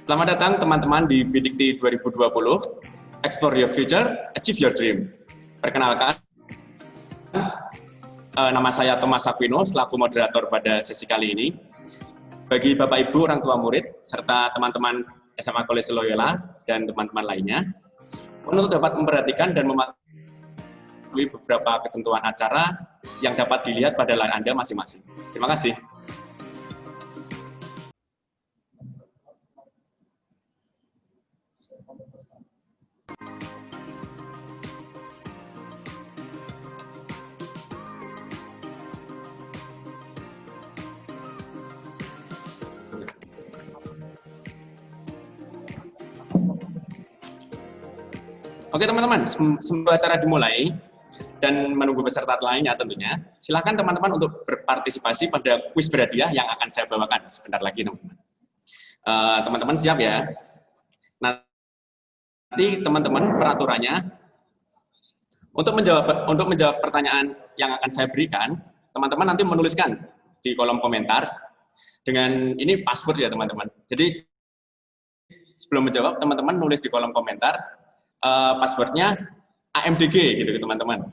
Selamat datang teman-teman di Bidikti 2020, Explore Your Future, Achieve Your Dream. Perkenalkan, nama saya Thomas Aquino, selaku moderator pada sesi kali ini. Bagi Bapak Ibu, orang tua murid, serta teman-teman SMA College Loyola dan teman-teman lainnya, untuk dapat memperhatikan dan mematuhi beberapa ketentuan acara yang dapat dilihat pada layar Anda masing-masing. Terima kasih. Oke teman-teman, sebelum acara dimulai dan menunggu peserta lainnya tentunya, silakan teman-teman untuk berpartisipasi pada kuis berhadiah yang akan saya bawakan sebentar lagi teman-teman. Teman-teman siap ya? Nanti teman-teman peraturannya untuk menjawab pertanyaan yang akan saya berikan, teman-teman nanti menuliskan di kolom komentar dengan ini password ya teman-teman. Jadi sebelum menjawab teman-teman nulis di kolom komentar passwordnya AMDG gitu teman-teman.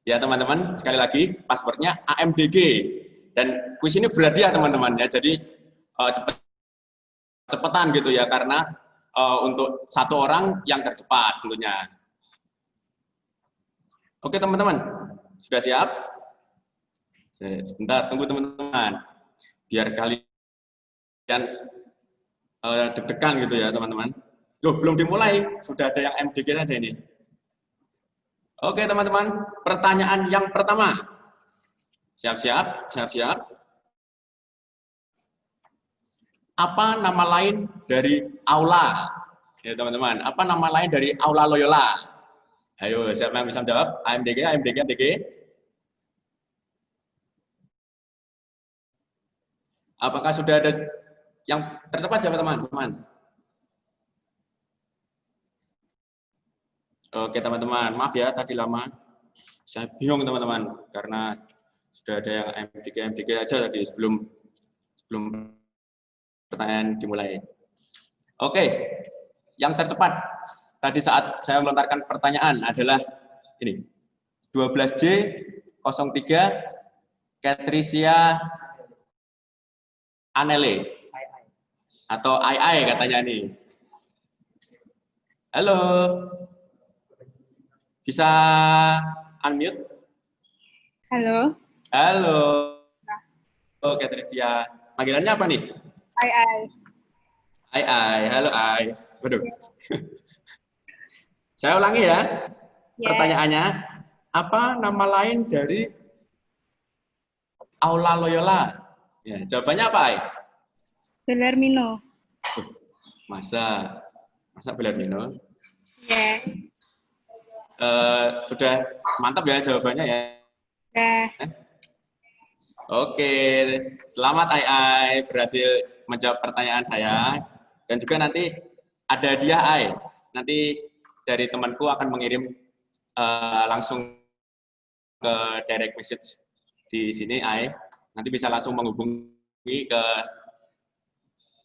Ya teman-teman, sekali lagi passwordnya AMDG dan kuis ini berhadiah teman-teman ya. Jadi cepetan gitu ya karena untuk satu orang yang tercepat tentunya. Oke teman-teman, sudah siap? Sebentar, tunggu teman-teman. Biar kalian deg-degan gitu ya teman-teman. Loh, belum dimulai, sudah ada yang MDG saja ini. Oke teman-teman, pertanyaan yang pertama. Siap-siap, siap-siap. Apa nama lain dari aula? Ya teman-teman, apa nama lain dari aula Loyola? Ayo, siapa yang bisa jawab? AMDG, AMDG, AMDG. Apakah sudah ada yang tercepat siapa teman-teman? Oke teman-teman, maaf ya tadi lama. Saya bingung teman-teman karena sudah ada yang MDG aja tadi sebelum pertanyaan dimulai. Oke, yang tercepat tadi saat saya melontarkan pertanyaan adalah ini 12J03 Catricia Anele atau AI katanya nih. Halo. Bisa unmute? Halo. Halo. Oke, Tricia. Panggilannya apa nih? Ai. Ai. Halo, Ai. Waduh. Saya ulangi ya. Pertanyaannya, apa nama lain dari Aula Loyola? Ya, jawabannya apa, Ai? Bellarmino. Masa Bellarmino? Ya. Sudah mantap ya jawabannya ya. Oke, selamat Ai berhasil menjawab pertanyaan saya dan juga nanti ada hadiah Ai. Nanti dari temanku akan mengirim langsung ke direct message di sini Ai. Nanti bisa langsung menghubungi ke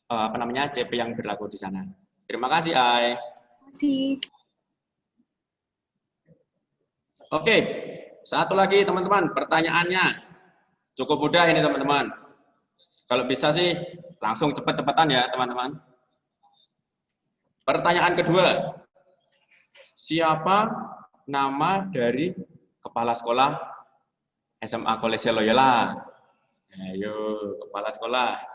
CP yang berlaku di sana. Terima kasih Ai. Terima kasih. Oke, satu lagi teman-teman, pertanyaannya cukup mudah ini teman-teman. Kalau bisa sih langsung cepet-cepetan ya teman-teman. Pertanyaan kedua, siapa nama dari kepala sekolah SMA College Loyola? Ayo, kepala sekolah.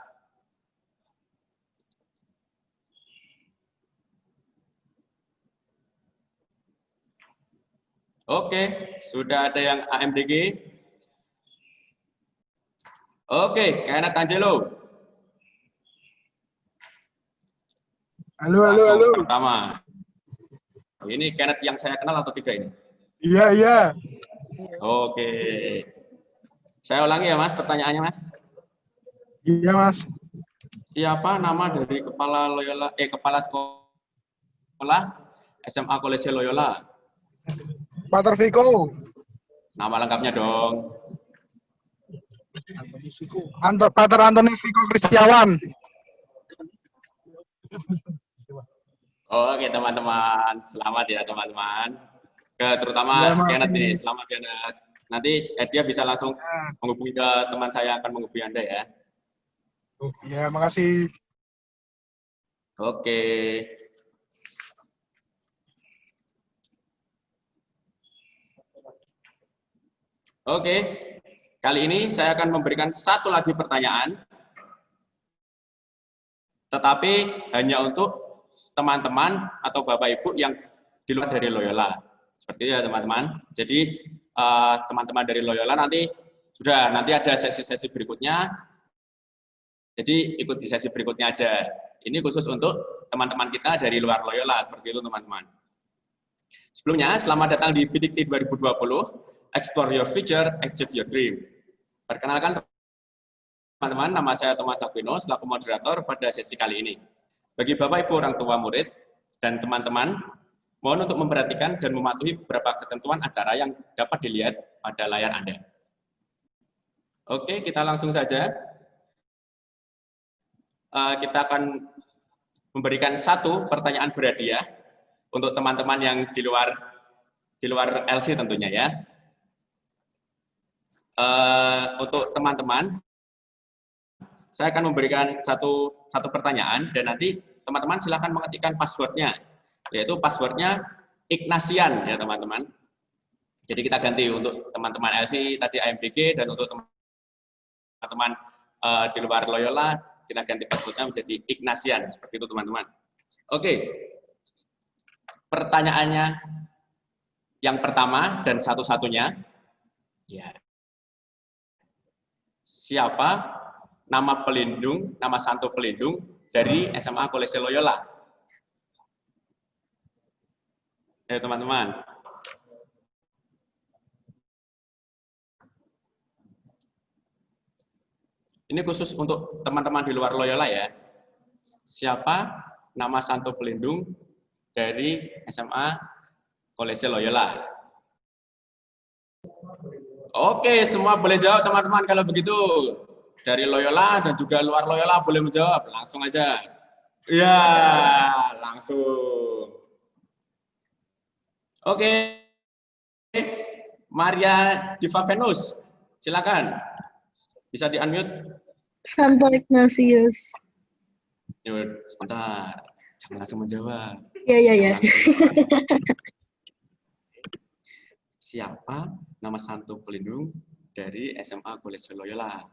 Oke, sudah ada yang AMDG? Oke, Kenneth Angelo. Halo. Pertama. Ini Kenneth yang saya kenal atau tidak ini? Iya. Oke. Saya ulangi ya, Mas, pertanyaannya, Mas. Iya, Mas. Siapa nama dari kepala sekolah SMA College Loyola? Pater Viko. Nama lengkapnya dong. Pater Antoni Viko Kristiawan. Oke teman-teman, selamat ya teman-teman. Terutama Ya, Mas. Kenneth nih, selamat Kenneth. Nanti dia bisa langsung menghubungi ke teman saya akan menghubungi Anda ya. Ya, makasih. Oke. Oke, kali ini saya akan memberikan satu lagi pertanyaan, tetapi hanya untuk teman-teman atau Bapak Ibu yang di luar dari Loyola. Seperti itu ya teman-teman. Jadi teman-teman dari Loyola nanti ada sesi-sesi berikutnya. Jadi ikut di sesi berikutnya aja. Ini khusus untuk teman-teman kita dari luar Loyola, seperti itu teman-teman. Sebelumnya, selamat datang di PDIKT 2020. Explore your future, achieve your dream. Perkenalkan teman-teman, nama saya Thomas Aquino, selaku moderator pada sesi kali ini. Bagi Bapak Ibu orang tua murid dan teman-teman, mohon untuk memperhatikan dan mematuhi beberapa ketentuan acara yang dapat dilihat pada layar Anda. Oke, kita langsung saja. Kita akan memberikan satu pertanyaan berhadiah untuk teman-teman yang di luar LC tentunya ya. Untuk teman-teman, saya akan memberikan satu pertanyaan dan nanti teman-teman silahkan mengetikkan passwordnya, yaitu passwordnya Ignatian ya teman-teman. Jadi kita ganti untuk teman-teman LC tadi AMBG dan untuk teman-teman di luar Loyola kita ganti passwordnya menjadi Ignatian seperti itu teman-teman. Oke, pertanyaannya yang pertama dan satu-satunya, ya. Siapa nama santo pelindung dari SMA Kolese Loyola? Ya teman-teman. Ini khusus untuk teman-teman di luar Loyola ya. Siapa nama santo pelindung dari SMA Kolese Loyola? Oke, semua boleh jawab teman-teman kalau begitu. Dari Loyola dan juga luar Loyola boleh menjawab. Langsung aja. Ya, langsung. Oke. Maria Diva Venus, silakan. Bisa di-unmute. Santo Ignatius. Yuk, sebentar. Jangan langsung menjawab. Ya. Siapa nama santo pelindung dari SMA Kolese Loyola?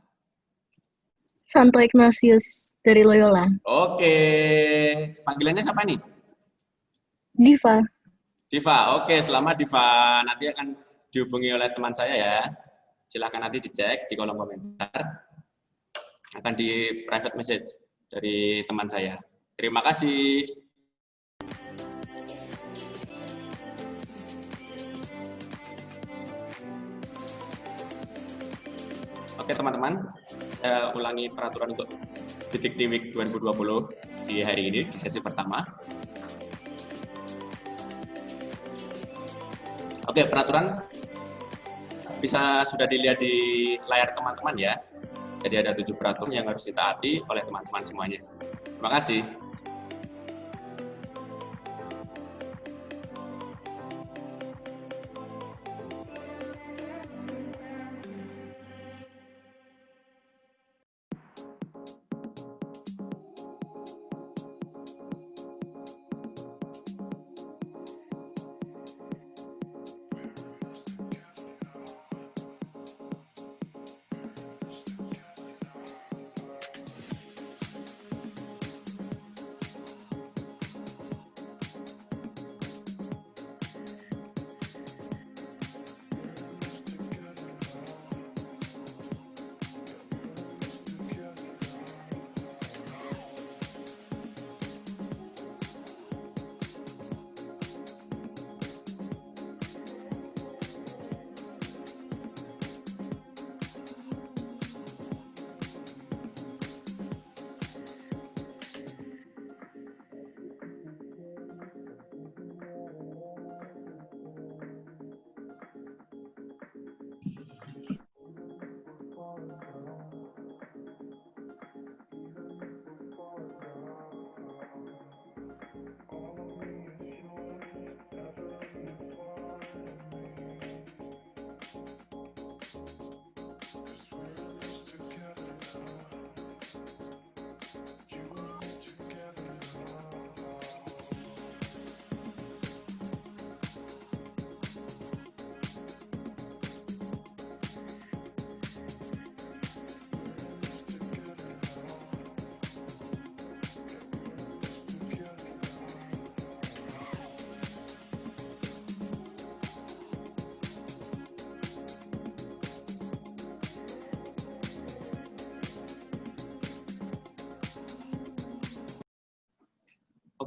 Santo Ignatius dari Loyola. Oke. Panggilannya siapa nih? Diva. Diva. Oke, selamat Diva. Nanti akan dihubungi oleh teman saya ya. Silakan nanti dicek di kolom komentar. Akan di private message dari teman saya. Terima kasih. Oke teman-teman, saya ulangi peraturan untuk PDIKT Week 2020 di hari ini, di sesi pertama. Oke, peraturan bisa sudah dilihat di layar teman-teman ya. Jadi ada 7 peraturan yang harus ditaati oleh teman-teman semuanya. Terima kasih.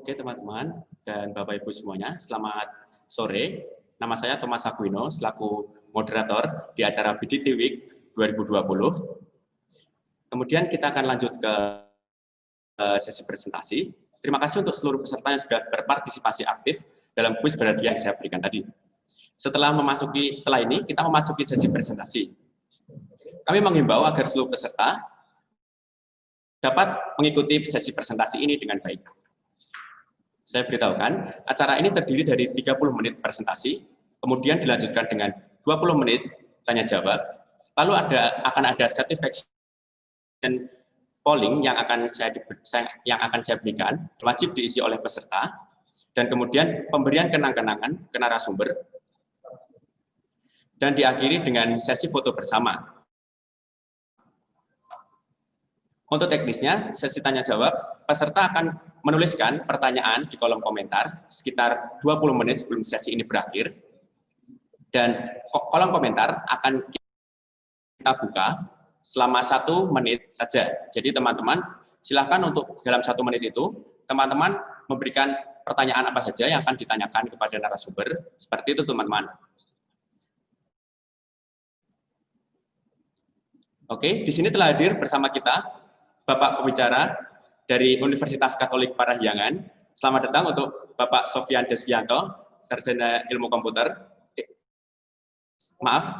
Oke teman-teman dan Bapak Ibu semuanya, selamat sore. Nama saya Thomas Aquino selaku moderator di acara BDT Week 2020. Kemudian kita akan lanjut ke sesi presentasi. Terima kasih untuk seluruh peserta yang sudah berpartisipasi aktif dalam kuis berhadiah yang saya berikan tadi. Setelah ini, kita memasuki sesi presentasi. Kami menghimbau agar seluruh peserta dapat mengikuti sesi presentasi ini dengan baik. Saya beritahukan, acara ini terdiri dari 30 menit presentasi, kemudian dilanjutkan dengan 20 menit tanya jawab, lalu akan ada satisfaction polling yang akan saya berikan, wajib diisi oleh peserta, dan kemudian pemberian kenang-kenangan ke narasumber, dan diakhiri dengan sesi foto bersama. Untuk teknisnya, sesi tanya jawab, peserta akan menuliskan pertanyaan di kolom komentar sekitar 20 menit sebelum sesi ini berakhir, dan kolom komentar akan kita buka selama 1 menit saja. Jadi teman-teman, silakan untuk dalam 1 menit itu, teman-teman memberikan pertanyaan apa saja yang akan ditanyakan kepada narasumber, seperti itu teman-teman. Oke, di sini telah hadir bersama kita Bapak Pembicara dari Universitas Katolik Parahyangan. Selamat datang untuk Bapak Sofyan Desvianto, Sarjana Ilmu Komputer.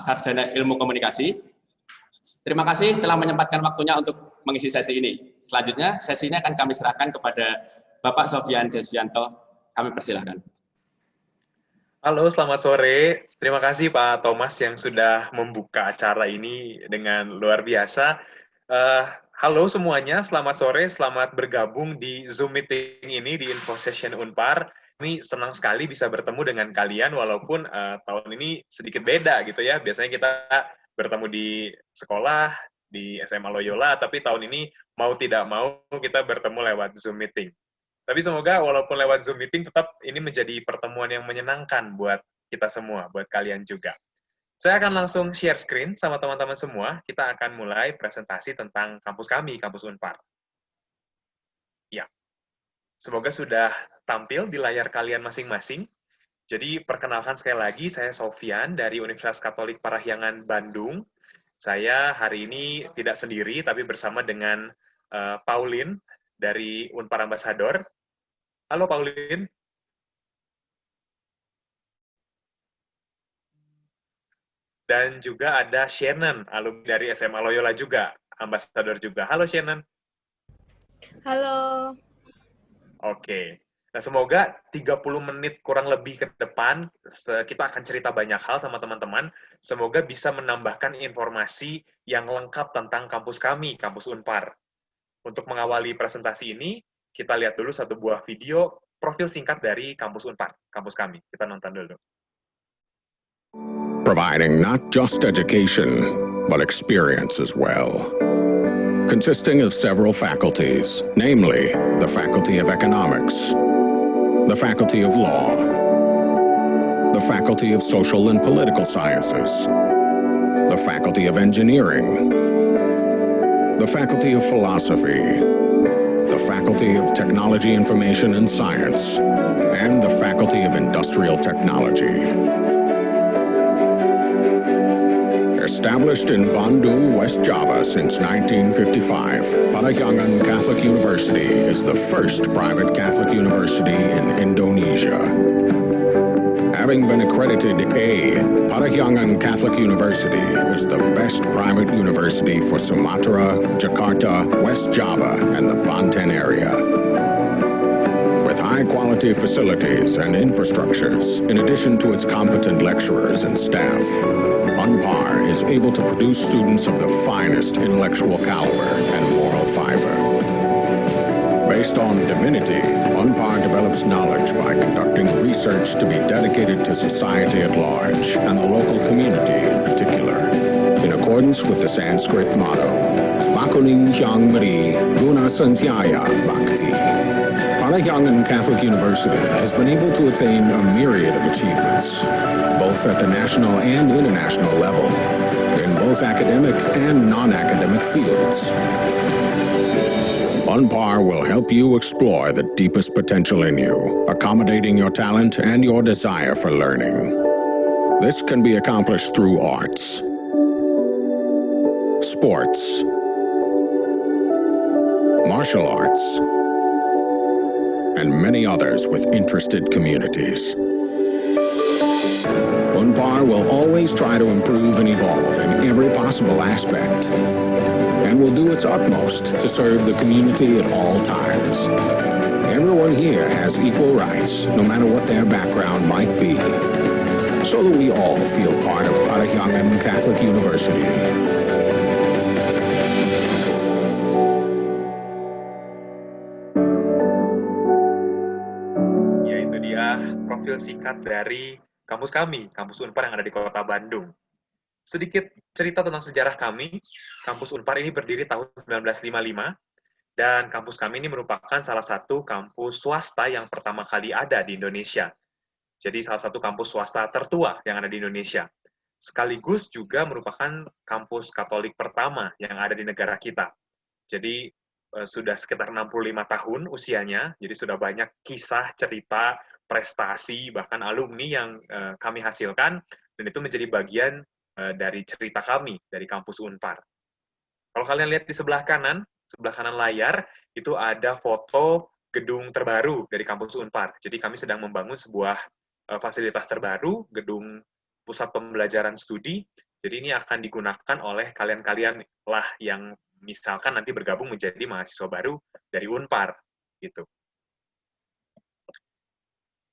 Sarjana Ilmu Komunikasi. Terima kasih telah menyempatkan waktunya untuk mengisi sesi ini. Selanjutnya, sesi ini akan kami serahkan kepada Bapak Sofyan Desvianto. Kami persilahkan. Halo, selamat sore. Terima kasih Pak Thomas yang sudah membuka acara ini dengan luar biasa. Halo semuanya, selamat sore, selamat bergabung di Zoom meeting ini di Info Session Unpar. Kami senang sekali bisa bertemu dengan kalian walaupun tahun ini sedikit beda gitu ya. Biasanya kita bertemu di sekolah, di SMA Loyola, tapi tahun ini mau tidak mau kita bertemu lewat Zoom meeting. Tapi semoga walaupun lewat Zoom meeting tetap ini menjadi pertemuan yang menyenangkan buat kita semua, buat kalian juga. Saya akan langsung share screen sama teman-teman semua. Kita akan mulai presentasi tentang kampus kami, Kampus Unpar. Ya, semoga sudah tampil di layar kalian masing-masing. Jadi perkenalkan sekali lagi, saya Sofyan dari Universitas Katolik Parahyangan Bandung. Saya hari ini tidak sendiri, tapi bersama dengan Pauline dari Unpar Ambassador. Halo Pauline. Dan juga ada Shannon, alumni dari SMA Loyola juga, Ambassador juga. Halo Shannon. Halo. Oke. Nah, semoga 30 menit kurang lebih ke depan, kita akan cerita banyak hal sama teman-teman. Semoga bisa menambahkan informasi yang lengkap tentang kampus kami, Kampus Unpar. Untuk mengawali presentasi ini, kita lihat dulu satu buah video profil singkat dari Kampus Unpar, kampus kami. Kita nonton dulu. Providing not just education, but experience as well. Consisting of several faculties, namely the Faculty of Economics, the Faculty of Law, the Faculty of Social and Political Sciences, the Faculty of Engineering, the Faculty of Philosophy, the Faculty of Technology, Information and Science, and the Faculty of Industrial Technology. Established in Bandung, West Java since 1955, Parahyangan Catholic University is the first private Catholic university in Indonesia. Having been accredited A, Parahyangan Catholic University is the best private university for Sumatra, Jakarta, West Java, and the Banten area. With high-quality facilities and infrastructures, in addition to its competent lecturers and staff, Unpar is able to produce students of the finest intellectual caliber and moral fiber. Based on divinity, Unpar develops knowledge by conducting research to be dedicated to society at large and the local community in particular, in accordance with the Sanskrit motto, Bakuning Hyang Mari Guna Santyaya Bhakti. Parahyangan Catholic University has been able to attain a myriad of achievements, both at the national and international level, in both academic and non-academic fields. Unpar will help you explore the deepest potential in you, accommodating your talent and your desire for learning. This can be accomplished through arts, sports, martial arts, and many others with interested communities. Unpar will always try to improve and evolve in every possible aspect, and will do its utmost to serve the community at all times. Everyone here has equal rights, no matter what their background might be, so that we all feel part of Parahyangan Catholic University. Ya, itu dia profil singkat dari kampus kami, kampus Unpar yang ada di Kota Bandung. Sedikit cerita tentang sejarah kami, kampus Unpar ini berdiri tahun 1955, dan kampus kami ini merupakan salah satu kampus swasta yang pertama kali ada di Indonesia. Jadi salah satu kampus swasta tertua yang ada di Indonesia. Sekaligus juga merupakan kampus Katolik pertama yang ada di negara kita. Jadi sudah sekitar 65 tahun usianya, jadi sudah banyak kisah, cerita, prestasi, bahkan alumni yang kami hasilkan, dan itu menjadi bagian dari cerita kami, dari kampus Unpar. Kalau kalian lihat di sebelah kanan layar, itu ada foto gedung terbaru dari kampus Unpar. Jadi kami sedang membangun sebuah fasilitas terbaru, gedung pusat pembelajaran studi. Jadi ini akan digunakan oleh kalian-kalian lah yang misalkan nanti bergabung menjadi mahasiswa baru dari Unpar. Gitu.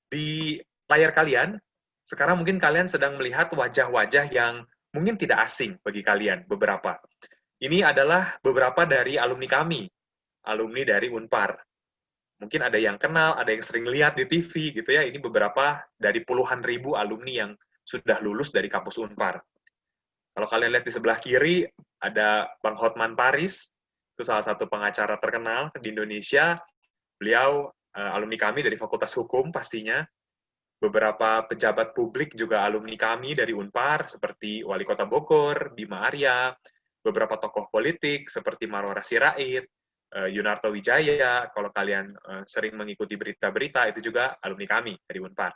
Di layar kalian, sekarang mungkin kalian sedang melihat wajah-wajah yang mungkin tidak asing bagi kalian, beberapa. Ini adalah beberapa dari alumni kami, alumni dari Unpar. Mungkin ada yang kenal, ada yang sering lihat di TV, gitu ya. Ini beberapa dari puluhan ribu alumni yang sudah lulus dari kampus Unpar. Kalau kalian lihat di sebelah kiri, ada Bang Hotman Paris, itu salah satu pengacara terkenal di Indonesia. Beliau alumni kami dari Fakultas Hukum pastinya. Beberapa pejabat publik juga alumni kami dari Unpar, seperti Wali Kota Bogor, Bima Arya, beberapa tokoh politik seperti Marwara Sirait, Yunarto Wijaya, kalau kalian sering mengikuti berita-berita, itu juga alumni kami dari Unpar.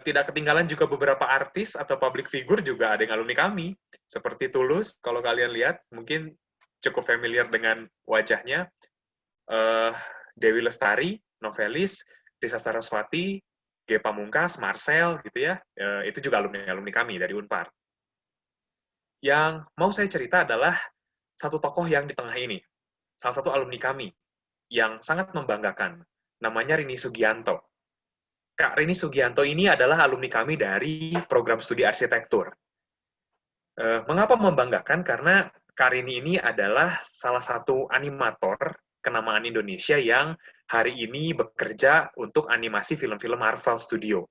Tidak ketinggalan juga beberapa artis atau public figure juga ada yang alumni kami, seperti Tulus, kalau kalian lihat, mungkin cukup familiar dengan wajahnya, Dewi Lestari, novelis, Risa Saraswati, G. Pamungkas, Marcel, gitu ya, itu juga alumni kami dari Unpar. Yang mau saya cerita adalah satu tokoh yang di tengah ini, salah satu alumni kami, yang sangat membanggakan, namanya Rini Sugianto. Kak Rini Sugianto ini adalah alumni kami dari program studi arsitektur. Mengapa membanggakan? Karena Kak Rini ini adalah salah satu animator kenamaan Indonesia yang hari ini bekerja untuk animasi film-film Marvel Studio.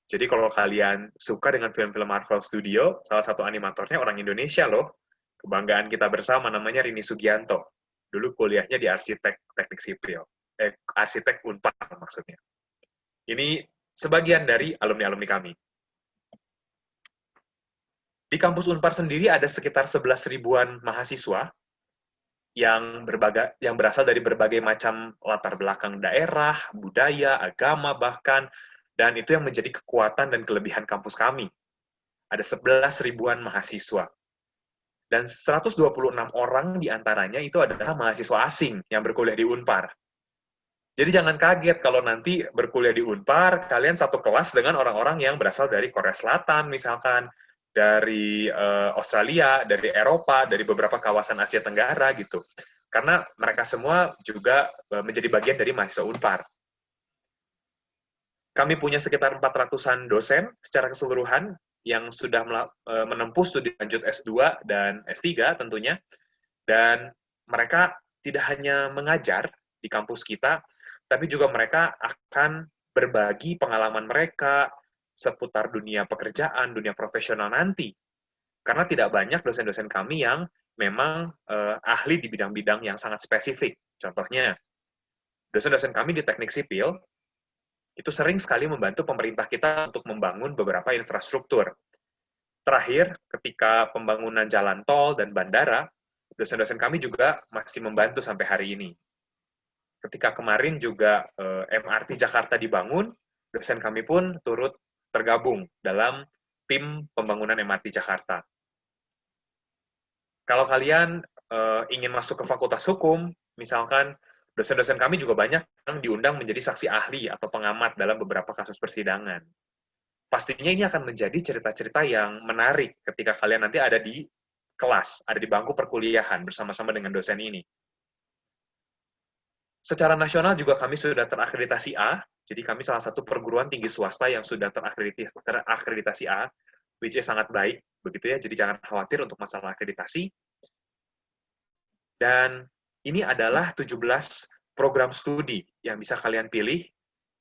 Jadi kalau kalian suka dengan film-film Marvel Studio, salah satu animatornya orang Indonesia loh. Kebanggaan kita bersama, namanya Rini Sugianto. Dulu kuliahnya di arsitek teknik sipil. Arsitek Unpar maksudnya. Ini sebagian dari alumni-alumni kami. Di kampus Unpar sendiri ada sekitar 11 ribuan mahasiswa yang berasal dari berbagai macam latar belakang daerah, budaya, agama bahkan, dan itu yang menjadi kekuatan dan kelebihan kampus kami. Ada 11 ribuan mahasiswa. Dan 126 orang diantaranya itu adalah mahasiswa asing yang berkuliah di Unpar. Jadi jangan kaget kalau nanti berkuliah di Unpar, kalian satu kelas dengan orang-orang yang berasal dari Korea Selatan misalkan, dari Australia, dari Eropa, dari beberapa kawasan Asia Tenggara gitu. Karena mereka semua juga menjadi bagian dari mahasiswa Unpar. Kami punya sekitar 400-an dosen secara keseluruhan yang sudah menempuh studi lanjut S2 dan S3 tentunya. Dan mereka tidak hanya mengajar di kampus kita, tapi juga mereka akan berbagi pengalaman mereka seputar dunia pekerjaan, dunia profesional nanti. Karena tidak banyak dosen-dosen kami yang memang ahli di bidang-bidang yang sangat spesifik. Contohnya, dosen-dosen kami di teknik sipil, itu sering sekali membantu pemerintah kita untuk membangun beberapa infrastruktur. Terakhir, ketika pembangunan jalan tol dan bandara, dosen-dosen kami juga masih membantu sampai hari ini. Ketika kemarin juga MRT Jakarta dibangun, dosen kami pun turut tergabung dalam tim pembangunan MRT Jakarta. Kalau kalian ingin masuk ke Fakultas Hukum, misalkan dosen-dosen kami juga banyak yang diundang menjadi saksi ahli atau pengamat dalam beberapa kasus persidangan. Pastinya ini akan menjadi cerita-cerita yang menarik ketika kalian nanti ada di kelas, ada di bangku perkuliahan bersama-sama dengan dosen ini. Secara nasional juga kami sudah terakreditasi A, jadi kami salah satu perguruan tinggi swasta yang sudah terakreditasi A, which is sangat baik, begitu ya, jadi jangan khawatir untuk masalah akreditasi. Dan ini adalah 17 program studi yang bisa kalian pilih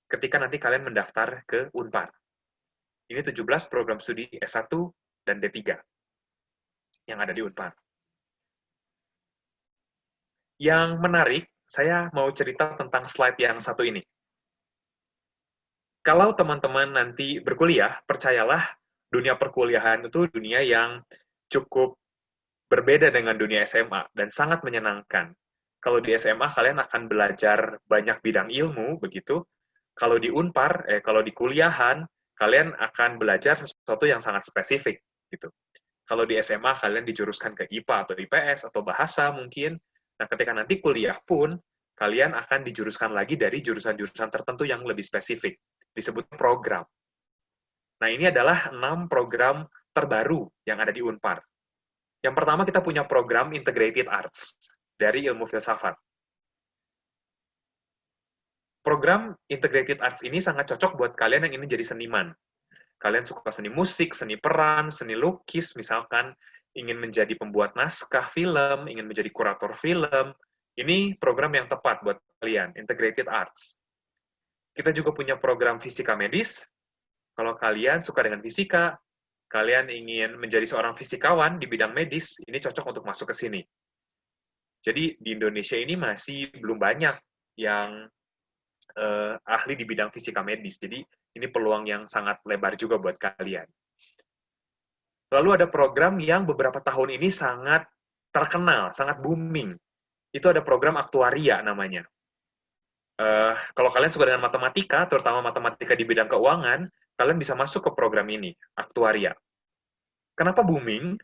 ketika nanti kalian mendaftar ke Unpar. Ini 17 program studi S1 dan D3 yang ada di Unpar. Yang menarik, saya mau cerita tentang slide yang satu ini. Kalau teman-teman nanti berkuliah, percayalah dunia perkuliahan itu dunia yang cukup berbeda dengan dunia SMA dan sangat menyenangkan. Kalau di SMA kalian akan belajar banyak bidang ilmu, begitu. Kalau di Unpar, kalau di kuliahan, kalian akan belajar sesuatu yang sangat spesifik, gitu. Kalau di SMA kalian dijuruskan ke IPA atau IPS atau bahasa mungkin. Nah, ketika nanti kuliah pun, kalian akan dijuruskan lagi dari jurusan-jurusan tertentu yang lebih spesifik. Disebut program. Nah, ini adalah 6 program terbaru yang ada di Unpar. Yang pertama, kita punya program Integrated Arts dari ilmu filsafat. Program Integrated Arts ini sangat cocok buat kalian yang ingin jadi seniman. Kalian suka seni musik, seni peran, seni lukis, misalkan ingin menjadi pembuat naskah film, ingin menjadi kurator film, ini program yang tepat buat kalian, Integrated Arts. Kita juga punya program fisika medis. Kalau kalian suka dengan fisika, kalian ingin menjadi seorang fisikawan di bidang medis, ini cocok untuk masuk ke sini. Jadi di Indonesia ini masih belum banyak yang ahli di bidang fisika medis. Jadi ini peluang yang sangat lebar juga buat kalian. Lalu ada program yang beberapa tahun ini sangat terkenal, sangat booming. Itu ada program aktuaria namanya. Kalau kalian suka dengan matematika, terutama matematika di bidang keuangan, kalian bisa masuk ke program ini, aktuaria. Kenapa booming?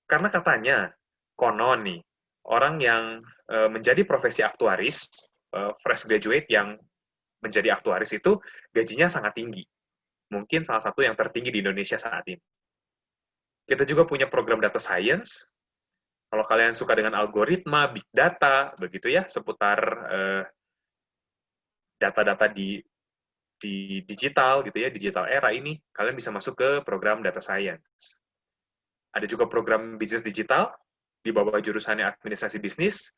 Karena katanya, konon nih, orang yang menjadi profesi aktuaris, fresh graduate yang menjadi aktuaris itu, gajinya sangat tinggi. Mungkin salah satu yang tertinggi di Indonesia saat ini. Kita juga punya program data science. Kalau kalian suka dengan algoritma, big data, begitu ya, seputar data-data di digital gitu ya, digital era ini, kalian bisa masuk ke program data science. Ada juga program bisnis digital di bawah jurusannya administrasi bisnis.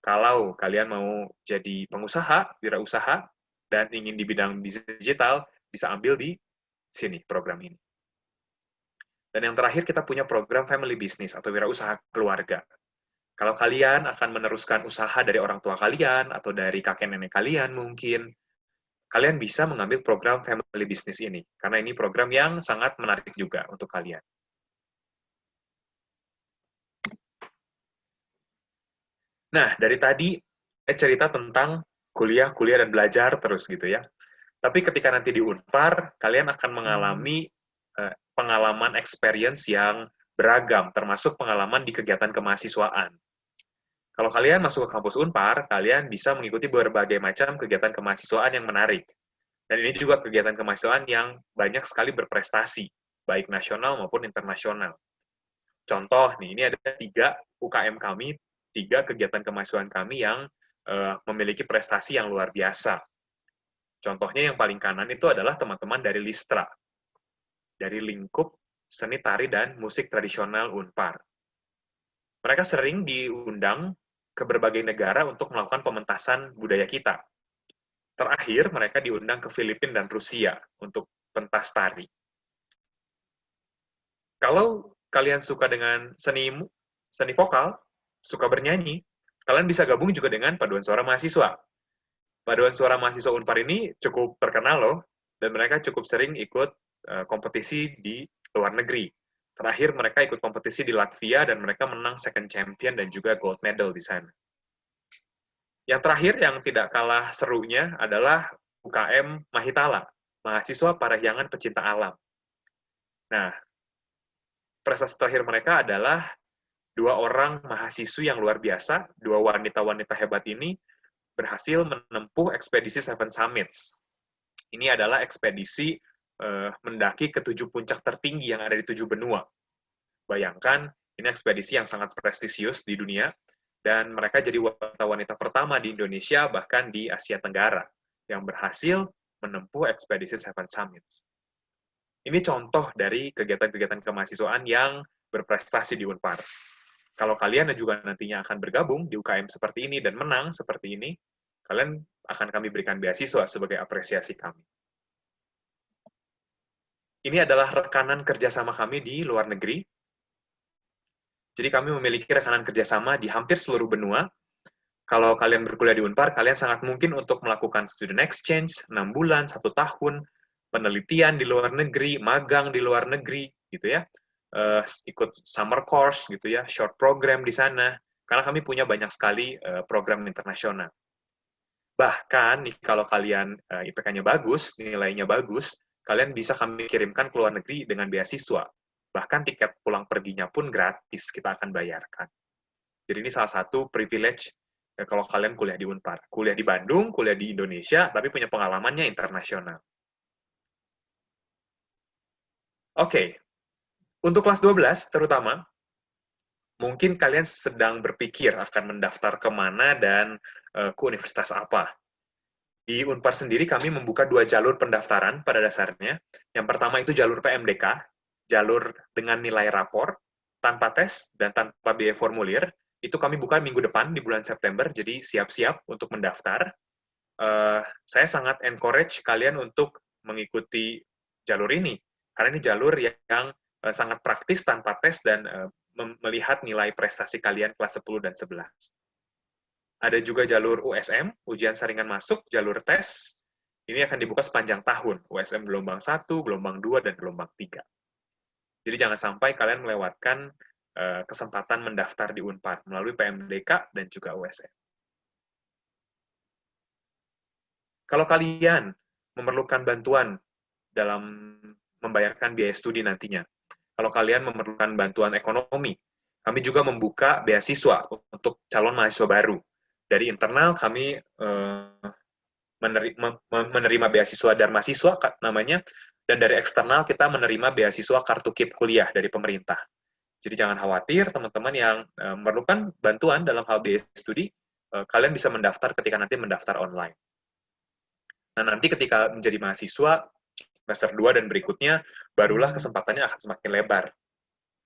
Kalau kalian mau jadi pengusaha, wirausaha, dan ingin di bidang bisnis digital, bisa ambil di sini program ini. Dan yang terakhir kita punya program family business atau wirausaha keluarga. Kalau kalian akan meneruskan usaha dari orang tua kalian atau dari kakek nenek kalian mungkin, kalian bisa mengambil program family business ini. Karena ini program yang sangat menarik juga untuk kalian. Nah, dari tadi saya cerita tentang kuliah dan belajar terus gitu ya. Tapi ketika nanti di Unpar, kalian akan mengalami pengalaman experience yang beragam, termasuk pengalaman di kegiatan kemahasiswaan. Kalau kalian masuk ke kampus Unpar, kalian bisa mengikuti berbagai macam kegiatan kemahasiswaan yang menarik. Dan ini juga kegiatan kemahasiswaan yang banyak sekali berprestasi, baik nasional maupun internasional. Contoh nih, ini ada 3 UKM kami, 3 kegiatan kemahasiswaan kami yang memiliki prestasi yang luar biasa. Contohnya yang paling kanan itu adalah teman-teman dari Listra, dari lingkup seni tari dan musik tradisional Unpar. Mereka sering diundang ke berbagai negara untuk melakukan pementasan budaya kita. Terakhir, mereka diundang ke Filipina dan Rusia untuk pentas tari. Kalau kalian suka dengan seni vokal, suka bernyanyi, kalian bisa gabung juga dengan paduan suara mahasiswa. Paduan suara mahasiswa Unpar ini cukup terkenal loh, dan mereka cukup sering ikut kompetisi di luar negeri. Terakhir mereka ikut kompetisi di Latvia dan mereka menang second champion dan juga gold medal di sana. Yang terakhir yang tidak kalah serunya adalah UKM Mahitala, mahasiswa Parahyangan Pecinta Alam. Nah, prestasi terakhir mereka adalah 2 orang mahasiswi yang luar biasa, 2 wanita-wanita hebat ini berhasil menempuh ekspedisi Seven Summits. Ini adalah ekspedisi mendaki ke 7 puncak tertinggi yang ada di 7 benua. Bayangkan, ini ekspedisi yang sangat prestisius di dunia, dan mereka jadi wanita-wanita pertama di Indonesia, bahkan di Asia Tenggara, yang berhasil menempuh ekspedisi Seven Summits. Ini contoh dari kegiatan-kegiatan kemahasiswaan yang berprestasi di Unpar. Kalau kalian juga nantinya akan bergabung di UKM seperti ini dan menang seperti ini, kalian akan kami berikan beasiswa sebagai apresiasi kami. Ini adalah rekanan kerjasama kami di luar negeri. Jadi kami memiliki rekanan kerjasama di hampir seluruh benua. Kalau kalian berkuliah di Unpar, kalian sangat mungkin untuk melakukan student exchange, 6 bulan, 1 tahun, penelitian di luar negeri, magang di luar negeri, gitu ya. Ikut summer course gitu ya, short program di sana, karena kami punya banyak sekali program internasional. Bahkan nih, kalau kalian IPK-nya bagus, nilainya bagus, kalian bisa kami kirimkan ke luar negeri dengan beasiswa. Bahkan tiket pulang perginya pun gratis, kita akan bayarkan. Jadi ini salah satu privilege kalau kalian kuliah di Unpar. Kuliah di Bandung, kuliah di Indonesia, tapi punya pengalamannya internasional. Oke. Untuk kelas 12, terutama, mungkin kalian sedang berpikir akan mendaftar kemana dan ke universitas apa. Di Unpar sendiri, kami membuka 2 jalur pendaftaran pada dasarnya. Yang pertama itu jalur PMDK, jalur dengan nilai rapor, tanpa tes dan tanpa biaya formulir. Itu kami buka minggu depan, di bulan September, jadi siap-siap untuk mendaftar. Saya sangat encourage kalian untuk mengikuti jalur ini, karena ini jalur yang sangat praktis tanpa tes dan melihat nilai prestasi kalian kelas 10 dan 11. Ada juga jalur USM, ujian saringan masuk, jalur tes. Ini akan dibuka sepanjang tahun, USM gelombang 1, gelombang 2, dan gelombang 3. Jadi jangan sampai kalian melewatkan kesempatan mendaftar di Unpar melalui PMDK dan juga USM. Kalau kalian memerlukan bantuan dalam membayarkan biaya studi nantinya, kalau kalian memerlukan bantuan ekonomi, kami juga membuka beasiswa untuk calon mahasiswa baru. Dari internal kami menerima beasiswa Darmasiswa namanya, dan dari eksternal kita menerima beasiswa kartu KIP kuliah dari pemerintah. Jadi jangan khawatir, teman-teman yang memerlukan bantuan dalam hal biaya studi, kalian bisa mendaftar ketika nanti mendaftar online. Nah, nanti ketika menjadi mahasiswa, semester 2 dan berikutnya, barulah kesempatannya akan semakin lebar.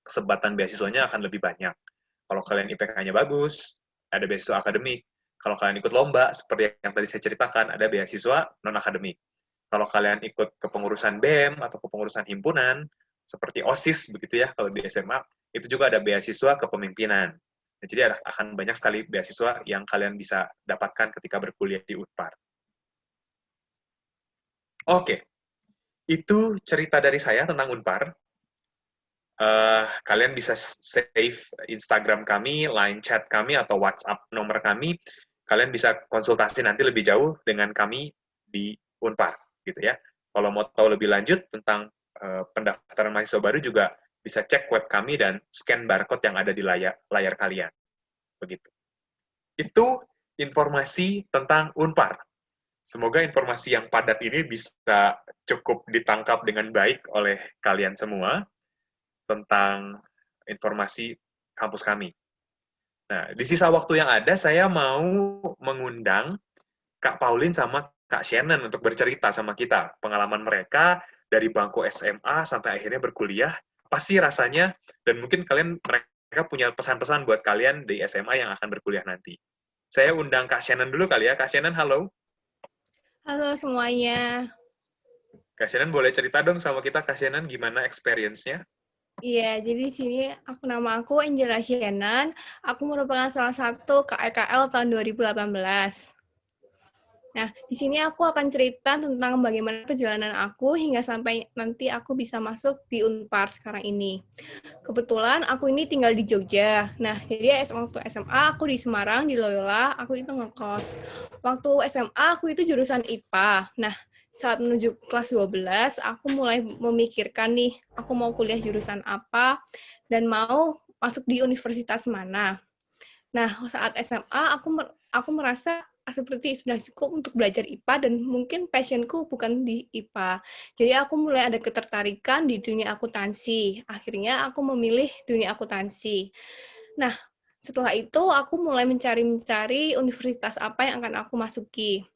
Kesempatan beasiswanya akan lebih banyak. Kalau kalian IPK-nya bagus, ada beasiswa akademik. Kalau kalian ikut lomba, seperti yang tadi saya ceritakan, ada beasiswa non-akademik. Kalau kalian ikut kepengurusan BEM atau kepengurusan himpunan, seperti OSIS, begitu ya, kalau di SMA, itu juga ada beasiswa kepemimpinan. Nah, jadi akan banyak sekali beasiswa yang kalian bisa dapatkan ketika berkuliah di Unpar. Oke. Itu cerita dari saya tentang Unpar. Kalian bisa save Instagram kami, line chat kami, atau WhatsApp nomor kami. Kalian bisa konsultasi nanti lebih jauh dengan kami di Unpar, gitu ya. Kalau mau tahu lebih lanjut tentang pendaftaran mahasiswa baru juga bisa cek web kami dan scan barcode yang ada di layar kalian. Begitu. Itu informasi tentang Unpar. Semoga informasi yang padat ini bisa cukup ditangkap dengan baik oleh kalian semua tentang informasi kampus kami. Nah, di sisa waktu yang ada, saya mau mengundang Kak Pauline sama Kak Shannon untuk bercerita sama kita. Pengalaman mereka dari bangku SMA sampai akhirnya berkuliah, apa sih rasanya? Dan mungkin mereka punya pesan-pesan buat kalian di SMA yang akan berkuliah nanti. Saya undang Kak Shannon dulu kali ya. Kak Shannon, halo. Halo semuanya. Kak Shannon boleh cerita dong sama kita, Kak Shannon, gimana experience-nya? Iya, jadi di sini nama aku Angela Shannon. Aku merupakan salah satu KEKL tahun 2018. Nah, di sini aku akan cerita tentang bagaimana perjalanan aku hingga sampai nanti aku bisa masuk di Unpar sekarang ini. Kebetulan aku ini tinggal di Jogja. Nah, jadi waktu SMA aku di Semarang, di Loyola, aku itu ngekos. Waktu SMA aku itu jurusan IPA. Nah, saat menuju kelas 12, aku mulai memikirkan nih, aku mau kuliah jurusan apa dan mau masuk di universitas mana. Nah, saat SMA aku merasa seperti sudah cukup untuk belajar IPA dan mungkin passionku bukan di IPA. Jadi aku mulai ada ketertarikan di dunia akuntansi. Akhirnya aku memilih dunia akuntansi. Nah, setelah itu aku mulai mencari universitas apa yang akan aku masuki.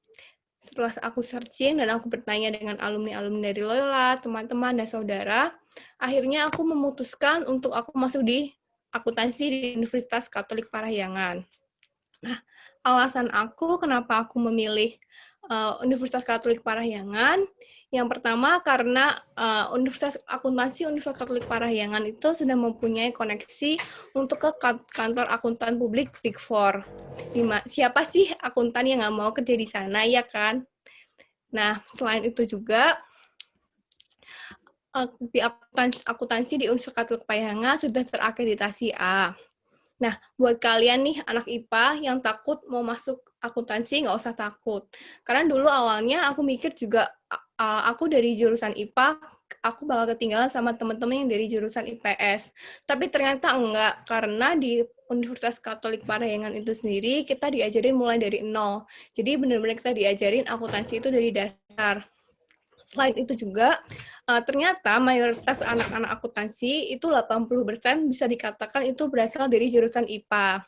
Setelah aku searching dan aku bertanya dengan alumni-alumni dari Loyola, teman-teman dan saudara, akhirnya aku memutuskan untuk aku masuk di akuntansi di Universitas Katolik Parahyangan. Nah, alasan aku kenapa aku memilih Universitas Katolik Parahyangan, yang pertama karena Universitas Katolik Parahyangan itu sudah mempunyai koneksi untuk ke kantor akuntan publik Big Four. Siapa sih akuntan yang nggak mau kerja di sana, ya kan? Nah, selain itu juga, di akuntansi di Universitas Katolik Parahyangan sudah terakreditasi A. Nah, buat kalian nih anak IPA yang takut mau masuk akuntansi, nggak usah takut. Karena dulu awalnya aku mikir juga, aku dari jurusan IPA, aku bakal ketinggalan sama teman-teman yang dari jurusan IPS. Tapi ternyata enggak, karena di Universitas Katolik Parahyangan itu sendiri, kita diajarin mulai dari nol. Jadi benar-benar kita diajarin akuntansi itu dari dasar. Selain itu juga, ternyata mayoritas anak-anak akuntansi itu 80% bisa dikatakan itu berasal dari jurusan IPA.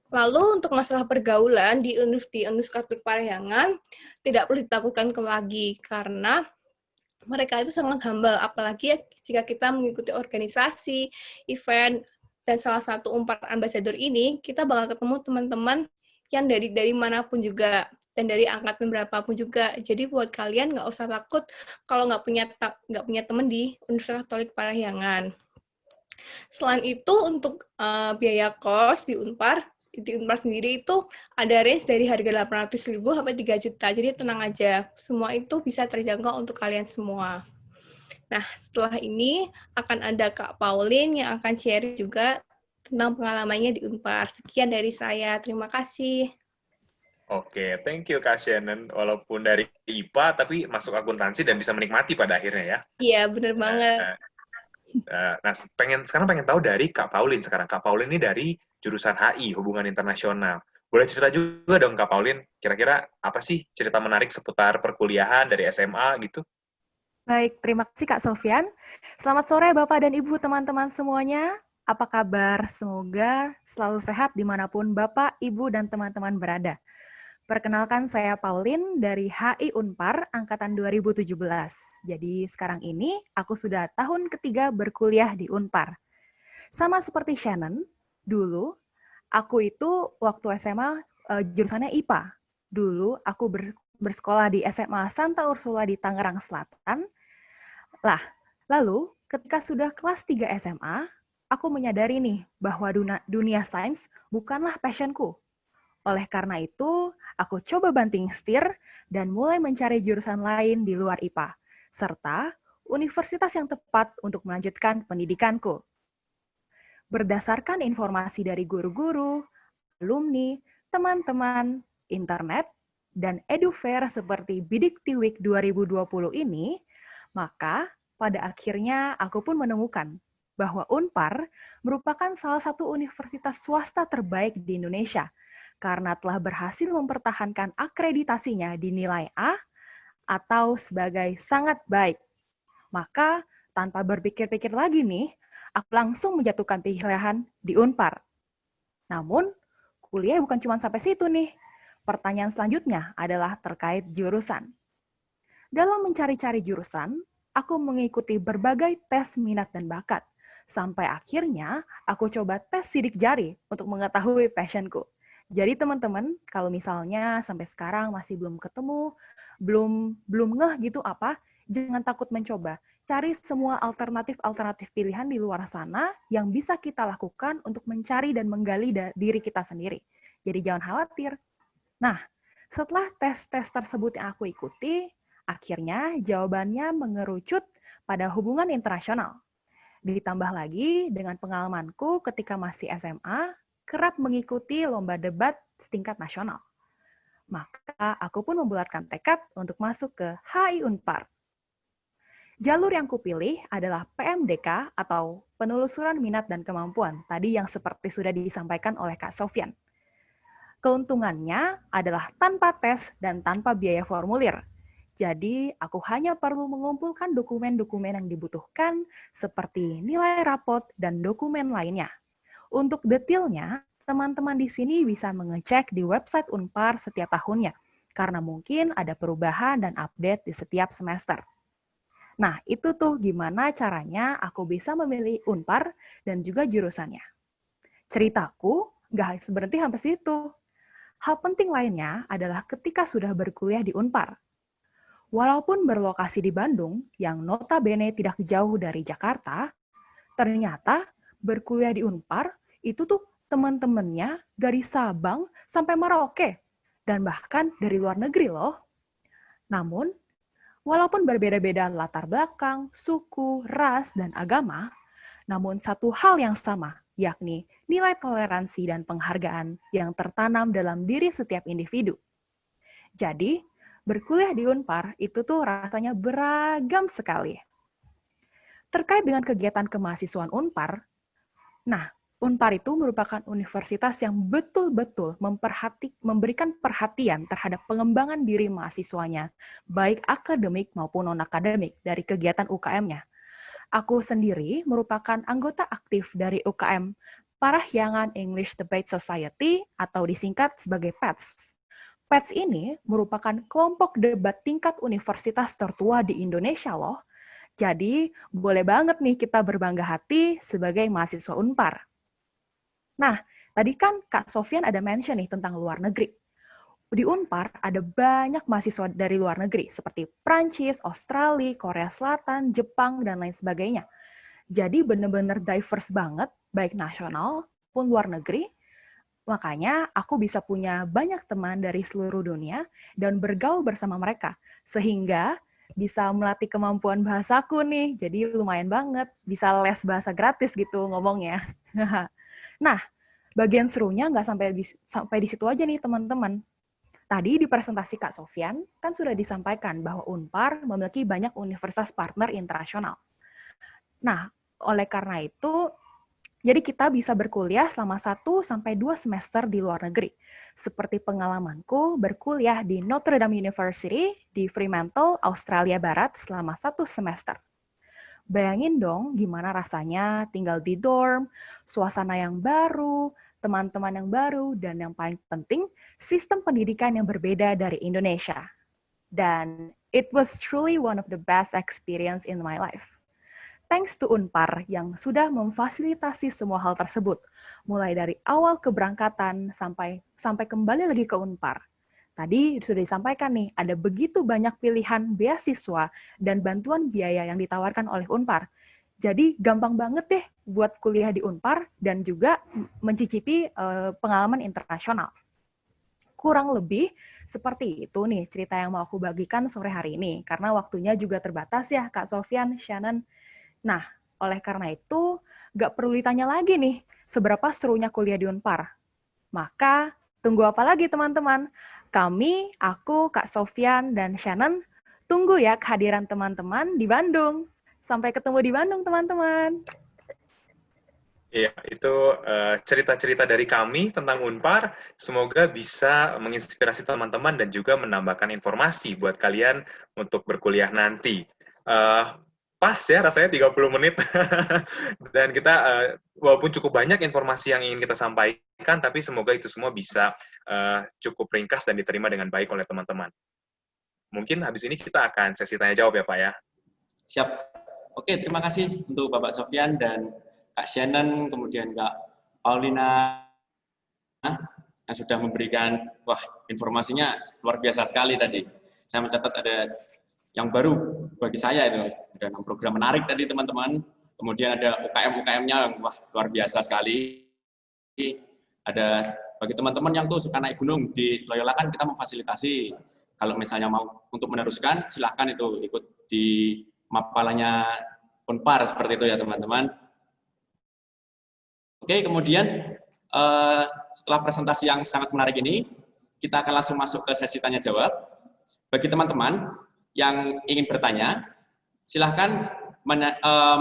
Lalu untuk masalah pergaulan di Universitas Katolik Parahyangan tidak perlu ditakutkan lagi karena mereka itu sangat humble, apalagi jika kita mengikuti organisasi, event, dan salah satu Unpar Ambassador ini, kita bakal ketemu teman-teman yang dari manapun juga, dan dari angkatan berapapun juga. Jadi buat kalian nggak usah takut kalau nggak punya teman di Universitas Katolik Parahyangan. Selain itu, untuk biaya kos di Unpar sendiri itu ada range dari harga 800.000 sampai 3 juta. Jadi tenang aja, semua itu bisa terjangkau untuk kalian semua. Nah, setelah ini akan ada Kak Pauline yang akan share juga tentang pengalamannya di Unpar. Sekian dari saya, terima kasih. Oke, thank you Kak Shannon. Walaupun dari IPA, tapi masuk akuntansi dan bisa menikmati pada akhirnya ya. Iya, bener banget. Nah, sekarang pengen tahu dari Kak Pauline sekarang. Kak Pauline ini dari jurusan HI, Hubungan Internasional. Boleh cerita juga dong Kak Pauline, kira-kira apa sih cerita menarik seputar perkuliahan dari SMA gitu? Baik, terima kasih Kak Sofyan. Selamat sore Bapak dan Ibu teman-teman semuanya. Apa kabar? Semoga selalu sehat dimanapun Bapak, Ibu, dan teman-teman berada. Perkenalkan, saya Pauline dari HI Unpar Angkatan 2017. Jadi sekarang ini aku sudah tahun ketiga berkuliah di Unpar. Sama seperti Shannon, dulu aku itu waktu SMA jurusannya IPA. Dulu aku bersekolah di SMA Santa Ursula di Tangerang Selatan. Lalu ketika sudah kelas 3 SMA, aku menyadari nih bahwa dunia sains bukanlah passionku. Oleh karena itu, aku coba banting setir dan mulai mencari jurusan lain di luar IPA, serta universitas yang tepat untuk melanjutkan pendidikanku. Berdasarkan informasi dari guru-guru, alumni, teman-teman, internet, dan edufair seperti Bidiktiwik 2020 ini, maka pada akhirnya aku pun menemukan bahwa Unpar merupakan salah satu universitas swasta terbaik di Indonesia, karena telah berhasil mempertahankan akreditasinya di nilai A atau sebagai sangat baik. Maka, tanpa berpikir-pikir lagi nih, aku langsung menjatuhkan pilihan di Unpar. Namun, kuliah bukan cuma sampai situ nih. Pertanyaan selanjutnya adalah terkait jurusan. Dalam mencari-cari jurusan, aku mengikuti berbagai tes minat dan bakat. Sampai akhirnya, aku coba tes sidik jari untuk mengetahui passionku. Jadi teman-teman, kalau misalnya sampai sekarang masih belum ketemu, belum ngeh gitu apa, jangan takut mencoba. Cari semua alternatif pilihan di luar sana yang bisa kita lakukan untuk mencari dan menggali diri kita sendiri. Jadi jangan khawatir. Nah, Setelah tes-tes tersebut yang aku ikuti, akhirnya jawabannya mengerucut pada hubungan internasional. Ditambah lagi dengan pengalamanku ketika masih SMA, kerap mengikuti lomba debat setingkat nasional. Maka aku pun membulatkan tekad untuk masuk ke HI Unpar. Jalur yang kupilih adalah PMDK atau Penelusuran Minat dan Kemampuan, tadi yang seperti sudah disampaikan oleh Kak Sofyan. Keuntungannya adalah tanpa tes dan tanpa biaya formulir. Jadi, aku hanya perlu mengumpulkan dokumen-dokumen yang dibutuhkan seperti nilai rapot dan dokumen lainnya. Untuk detailnya, teman-teman di sini bisa mengecek di website Unpar setiap tahunnya, karena mungkin ada perubahan dan update di setiap semester. Nah, itu tuh gimana caranya aku bisa memilih Unpar dan juga jurusannya. Ceritaku nggak berhenti sampai situ. Hal penting lainnya adalah ketika sudah berkuliah di Unpar. Walaupun berlokasi di Bandung, yang notabene tidak jauh dari Jakarta, ternyata berkuliah di Unpar itu tuh teman-temannya dari Sabang sampai Merauke, dan bahkan dari luar negeri loh. Namun, walaupun berbeda-beda latar belakang, suku, ras, dan agama, namun satu hal yang sama, yakni nilai toleransi dan penghargaan yang tertanam dalam diri setiap individu. Jadi, berkuliah di Unpar itu tuh rasanya beragam sekali. Terkait dengan kegiatan kemahasiswaan Unpar, nah, Unpar itu merupakan universitas yang betul-betul memberikan perhatian terhadap pengembangan diri mahasiswanya, baik akademik maupun non-akademik dari kegiatan UKM-nya. Aku sendiri merupakan anggota aktif dari UKM Parahyangan English Debate Society atau disingkat sebagai PETS. PETS ini merupakan kelompok debat tingkat universitas tertua di Indonesia loh. Jadi, boleh banget nih kita berbangga hati sebagai mahasiswa Unpar. Nah, tadi kan Kak Sofyan ada mention nih tentang luar negeri. Di Unpar ada banyak mahasiswa dari luar negeri, seperti Prancis, Australia, Korea Selatan, Jepang, dan lain sebagainya. Jadi benar-benar diverse banget, baik nasional maupun luar negeri. Makanya aku bisa punya banyak teman dari seluruh dunia dan bergaul bersama mereka. Sehingga bisa melatih kemampuan bahasaku nih. Jadi lumayan banget, bisa les bahasa gratis gitu ngomongnya. Nah, bagian serunya nggak sampai di situ aja nih teman-teman. Tadi di presentasi Kak Sofyan kan sudah disampaikan bahwa Unpar memiliki banyak universitas partner internasional. Nah, oleh karena itu, jadi kita bisa berkuliah selama 1-2 semester di luar negeri. Seperti pengalamanku berkuliah di Notre Dame University di Fremantle, Australia Barat selama 1 semester. Bayangin dong gimana rasanya tinggal di dorm, suasana yang baru, teman-teman yang baru, dan yang paling penting, sistem pendidikan yang berbeda dari Indonesia. Dan it was truly one of the best experience in my life. Thanks to Unpar yang sudah memfasilitasi semua hal tersebut, mulai dari awal keberangkatan sampai kembali lagi ke Unpar. Tadi sudah disampaikan nih, ada begitu banyak pilihan beasiswa dan bantuan biaya yang ditawarkan oleh Unpar. Jadi gampang banget deh buat kuliah di Unpar dan juga mencicipi pengalaman internasional. Kurang lebih seperti itu nih cerita yang mau aku bagikan sore hari ini, karena waktunya juga terbatas ya Kak Sofyan, Shannon. Nah, oleh karena itu, nggak perlu ditanya lagi nih, seberapa serunya kuliah di Unpar. Maka, tunggu apa lagi teman-teman? Kami, aku, Kak Sofyan, dan Shannon, tunggu ya kehadiran teman-teman di Bandung. Sampai ketemu di Bandung, teman-teman. Iya, itu cerita-cerita dari kami tentang Unpar. Semoga bisa menginspirasi teman-teman dan juga menambahkan informasi buat kalian untuk berkuliah nanti. Pas ya rasanya 30 menit. Dan kita, walaupun cukup banyak informasi yang ingin kita sampaikan, tapi semoga itu semua bisa cukup ringkas dan diterima dengan baik oleh teman-teman. Mungkin habis ini kita akan sesi tanya-jawab ya Pak ya. Siap. Oke, terima kasih untuk Bapak Sofyan dan Kak Shannon, kemudian Kak Paulina, yang sudah memberikan, informasinya luar biasa sekali tadi. Saya mencatat ada yang baru bagi saya itu, ada 6 program menarik tadi teman-teman, kemudian ada UKM-UKM-nya, luar biasa sekali. Ada Bagi teman-teman yang tuh suka naik gunung di Loyola kan kita memfasilitasi. Kalau misalnya mau untuk meneruskan, silahkan itu ikut di mapalanya Unpar seperti itu ya teman-teman. Oke, kemudian setelah presentasi yang sangat menarik ini, kita akan langsung masuk ke sesi tanya jawab. Bagi teman-teman yang ingin bertanya, silahkan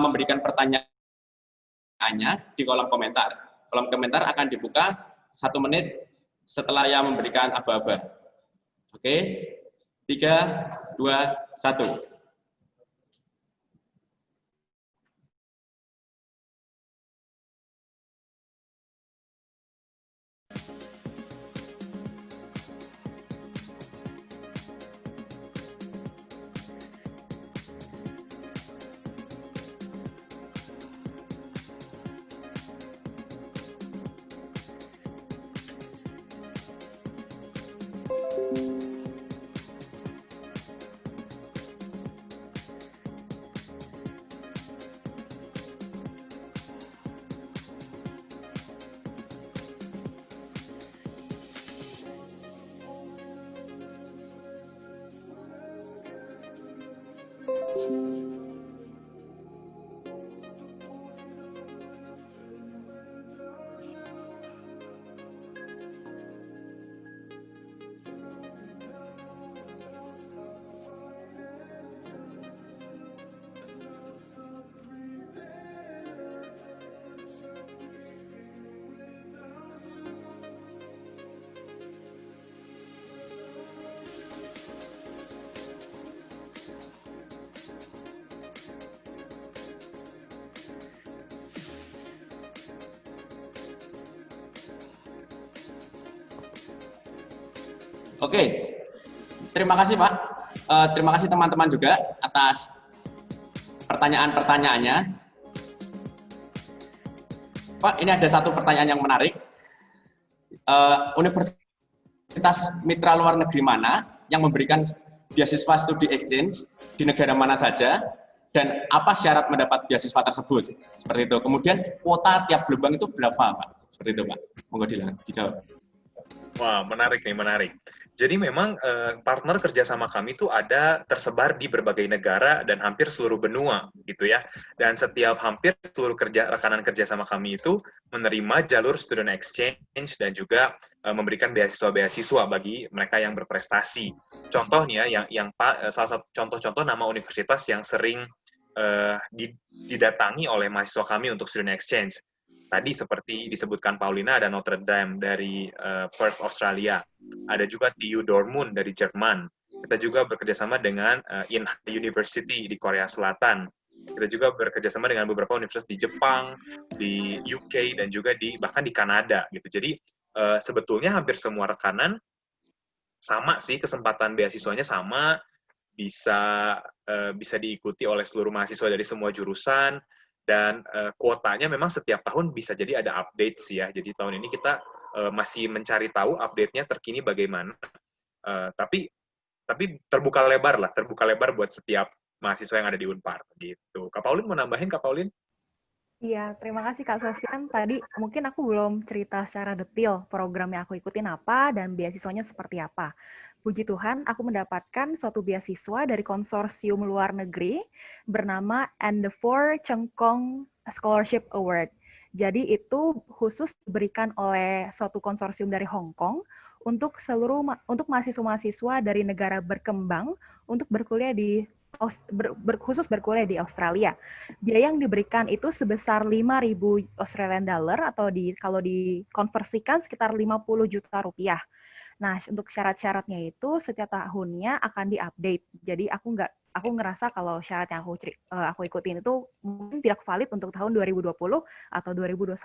memberikan pertanyaannya di kolom komentar. Kolom komentar akan dibuka 1 menit setelah yang memberikan aba-aba. Oke, 3, 2, 1. Oke, terima kasih Pak. Terima kasih teman-teman juga atas pertanyaan-pertanyaannya. Pak, ini ada satu pertanyaan yang menarik. Universitas mitra luar negeri mana yang memberikan beasiswa studi exchange di negara mana saja, dan apa syarat mendapat beasiswa tersebut? Seperti itu. Kemudian kuota tiap gelombang itu berapa, Pak? Seperti itu, Pak. Monggo dijawab. Wah, menarik nih, menarik. Jadi memang partner kerjasama kami itu ada tersebar di berbagai negara dan hampir seluruh benua, gitu ya. Dan setiap hampir seluruh rekanan kerjasama kami itu menerima jalur student exchange dan juga memberikan beasiswa-beasiswa bagi mereka yang berprestasi. Contohnya, salah satu contoh-contoh nama universitas yang sering didatangi oleh mahasiswa kami untuk student exchange. Tadi seperti disebutkan Paulina, ada Notre Dame dari Perth, Australia. Ada juga TU Dortmund dari Jerman. Kita juga bekerjasama dengan Inha University di Korea Selatan. Kita juga bekerjasama dengan beberapa universitas di Jepang, di UK, dan juga bahkan di Kanada. Gitu. Jadi sebetulnya hampir semua rekanan sama sih, kesempatan beasiswanya sama, bisa diikuti oleh seluruh mahasiswa dari semua jurusan. Dan kuotanya memang setiap tahun bisa jadi ada update sih ya. Jadi tahun ini kita masih mencari tahu update-nya terkini bagaimana. Tapi terbuka lebar buat setiap mahasiswa yang ada di Unpar gitu. Kak Paulin mau nambahin, Kak Paulin? Iya, terima kasih Kak Sofyan. Tadi mungkin aku belum cerita secara detail program yang aku ikutin apa dan beasiswanya seperti apa. Puji Tuhan, aku mendapatkan suatu beasiswa dari konsorsium luar negeri bernama Endeavour Chengkong Scholarship Award. Jadi itu khusus diberikan oleh suatu konsorsium dari Hong Kong untuk mahasiswa-mahasiswa dari negara berkembang untuk berkuliah khusus berkuliah di Australia. Biaya yang diberikan itu sebesar 5.000 Australian dollar atau kalau dikonversikan sekitar 50 juta rupiah. Nah, untuk syarat-syaratnya itu setiap tahunnya akan diupdate. Jadi aku ngerasa kalau syarat yang aku ikutin itu mungkin tidak valid untuk tahun 2020 atau 2021.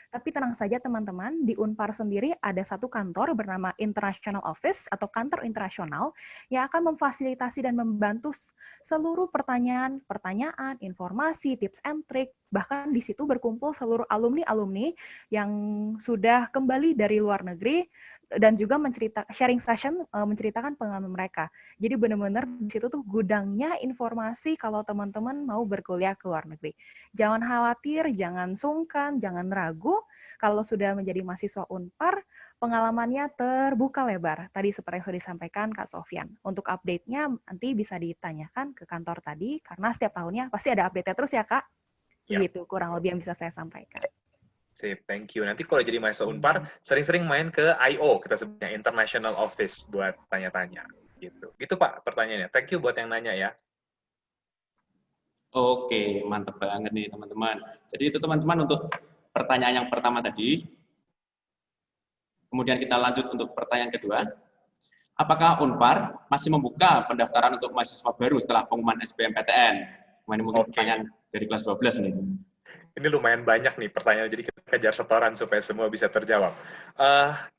Tapi tenang saja teman-teman, di Unpar sendiri ada satu kantor bernama International Office atau kantor internasional yang akan memfasilitasi dan membantu seluruh pertanyaan, informasi, tips and trick. Bahkan di situ berkumpul seluruh alumni-alumni yang sudah kembali dari luar negeri dan juga sharing session menceritakan pengalaman mereka. Jadi benar-benar di situ tuh gudangnya informasi kalau teman-teman mau berkuliah ke luar negeri. Jangan khawatir, jangan sungkan, jangan ragu. Kalau sudah menjadi mahasiswa Unpar, pengalamannya terbuka lebar. Tadi seperti yang sudah disampaikan Kak Sofyan. Untuk update-nya nanti bisa ditanyakan ke kantor tadi, karena setiap tahunnya pasti ada update-nya terus ya Kak. Ya. Begitu kurang lebih yang bisa saya sampaikan. Sip, thank you. Nanti kalau jadi mahasiswa Unpar, sering-sering main ke I.O., kita sebutnya International Office, buat tanya-tanya. Gitu Pak pertanyaannya. Thank you buat yang nanya ya. Oke, mantap banget nih teman-teman. Jadi itu teman-teman untuk pertanyaan yang pertama tadi. Kemudian kita lanjut untuk pertanyaan kedua. Apakah Unpar masih membuka pendaftaran untuk mahasiswa baru setelah pengumuman SBMPTN? Ini mungkin pertanyaan dari kelas 12 nih. Ini lumayan banyak nih pertanyaan, jadi kita kejar setoran supaya semua bisa terjawab.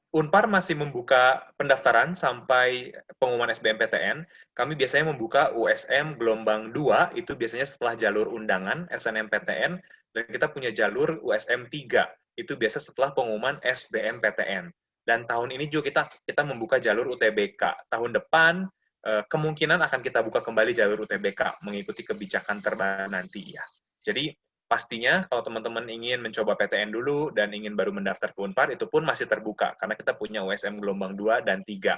Unpar masih membuka pendaftaran sampai pengumuman SBMPTN. Kami biasanya membuka USM gelombang 2, itu biasanya setelah jalur undangan SNMPTN, dan kita punya jalur USM 3, itu biasa setelah pengumuman SBMPTN. Dan tahun ini juga kita membuka jalur UTBK. Tahun depan kemungkinan akan kita buka kembali jalur UTBK mengikuti kebijakan terbaru nanti ya. Jadi pastinya kalau teman-teman ingin mencoba PTN dulu dan ingin baru mendaftar ke Unpar, itu pun masih terbuka karena kita punya USM gelombang 2 dan 3.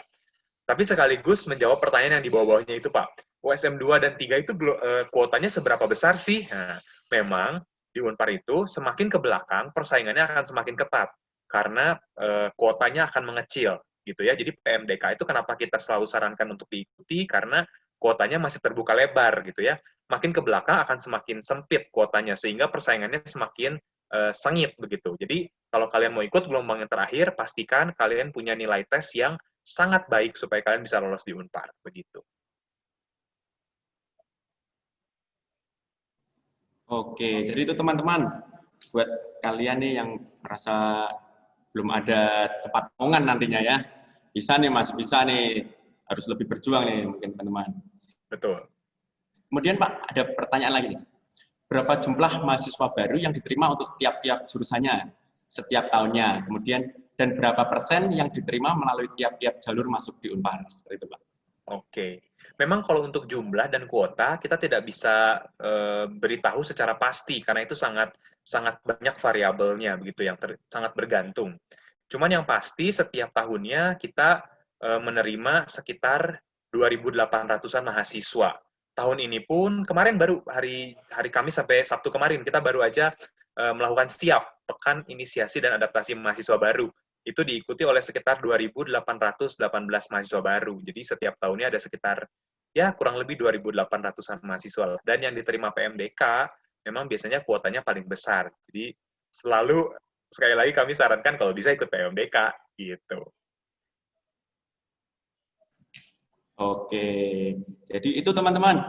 Tapi sekaligus menjawab pertanyaan yang di bawah-bawahnya itu Pak. USM 2 dan 3 itu kuotanya seberapa besar sih? Nah, memang di Unpar itu semakin ke belakang persaingannya akan semakin ketat karena kuotanya akan mengecil gitu ya. Jadi PMDK itu kenapa kita selalu sarankan untuk diikuti, karena kuotanya masih terbuka lebar gitu ya. Makin ke belakang akan semakin sempit kuotanya sehingga persaingannya semakin sengit begitu. Jadi kalau kalian mau ikut gelombang yang terakhir, pastikan kalian punya nilai tes yang sangat baik supaya kalian bisa lolos di Unpar begitu. Oke, jadi itu teman-teman buat kalian nih yang merasa belum ada tempat pengumuman nantinya ya, bisa nih, masih bisa nih, harus lebih berjuang nih mungkin teman-teman. Betul. Kemudian Pak, ada pertanyaan lagi nih. Berapa jumlah mahasiswa baru yang diterima untuk tiap-tiap jurusannya setiap tahunnya? Kemudian dan berapa persen yang diterima melalui tiap-tiap jalur masuk di Unpar? Seperti itu Pak. Oke. Memang kalau untuk jumlah dan kuota kita tidak bisa beritahu secara pasti karena itu sangat banyak variabelnya begitu yang sangat bergantung. Cuman yang pasti setiap tahunnya kita menerima sekitar 2.800-an mahasiswa. Tahun ini pun kemarin baru hari Kamis sampai Sabtu kemarin kita baru aja melakukan siap pekan inisiasi dan adaptasi mahasiswa baru. Itu diikuti oleh sekitar 2.818 mahasiswa baru. Jadi setiap tahunnya ada sekitar ya kurang lebih 2.800-an mahasiswa. Dan yang diterima PMDK memang biasanya kuotanya paling besar. Jadi selalu sekali lagi kami sarankan kalau bisa ikut PMDK gitu. Oke, jadi itu teman-teman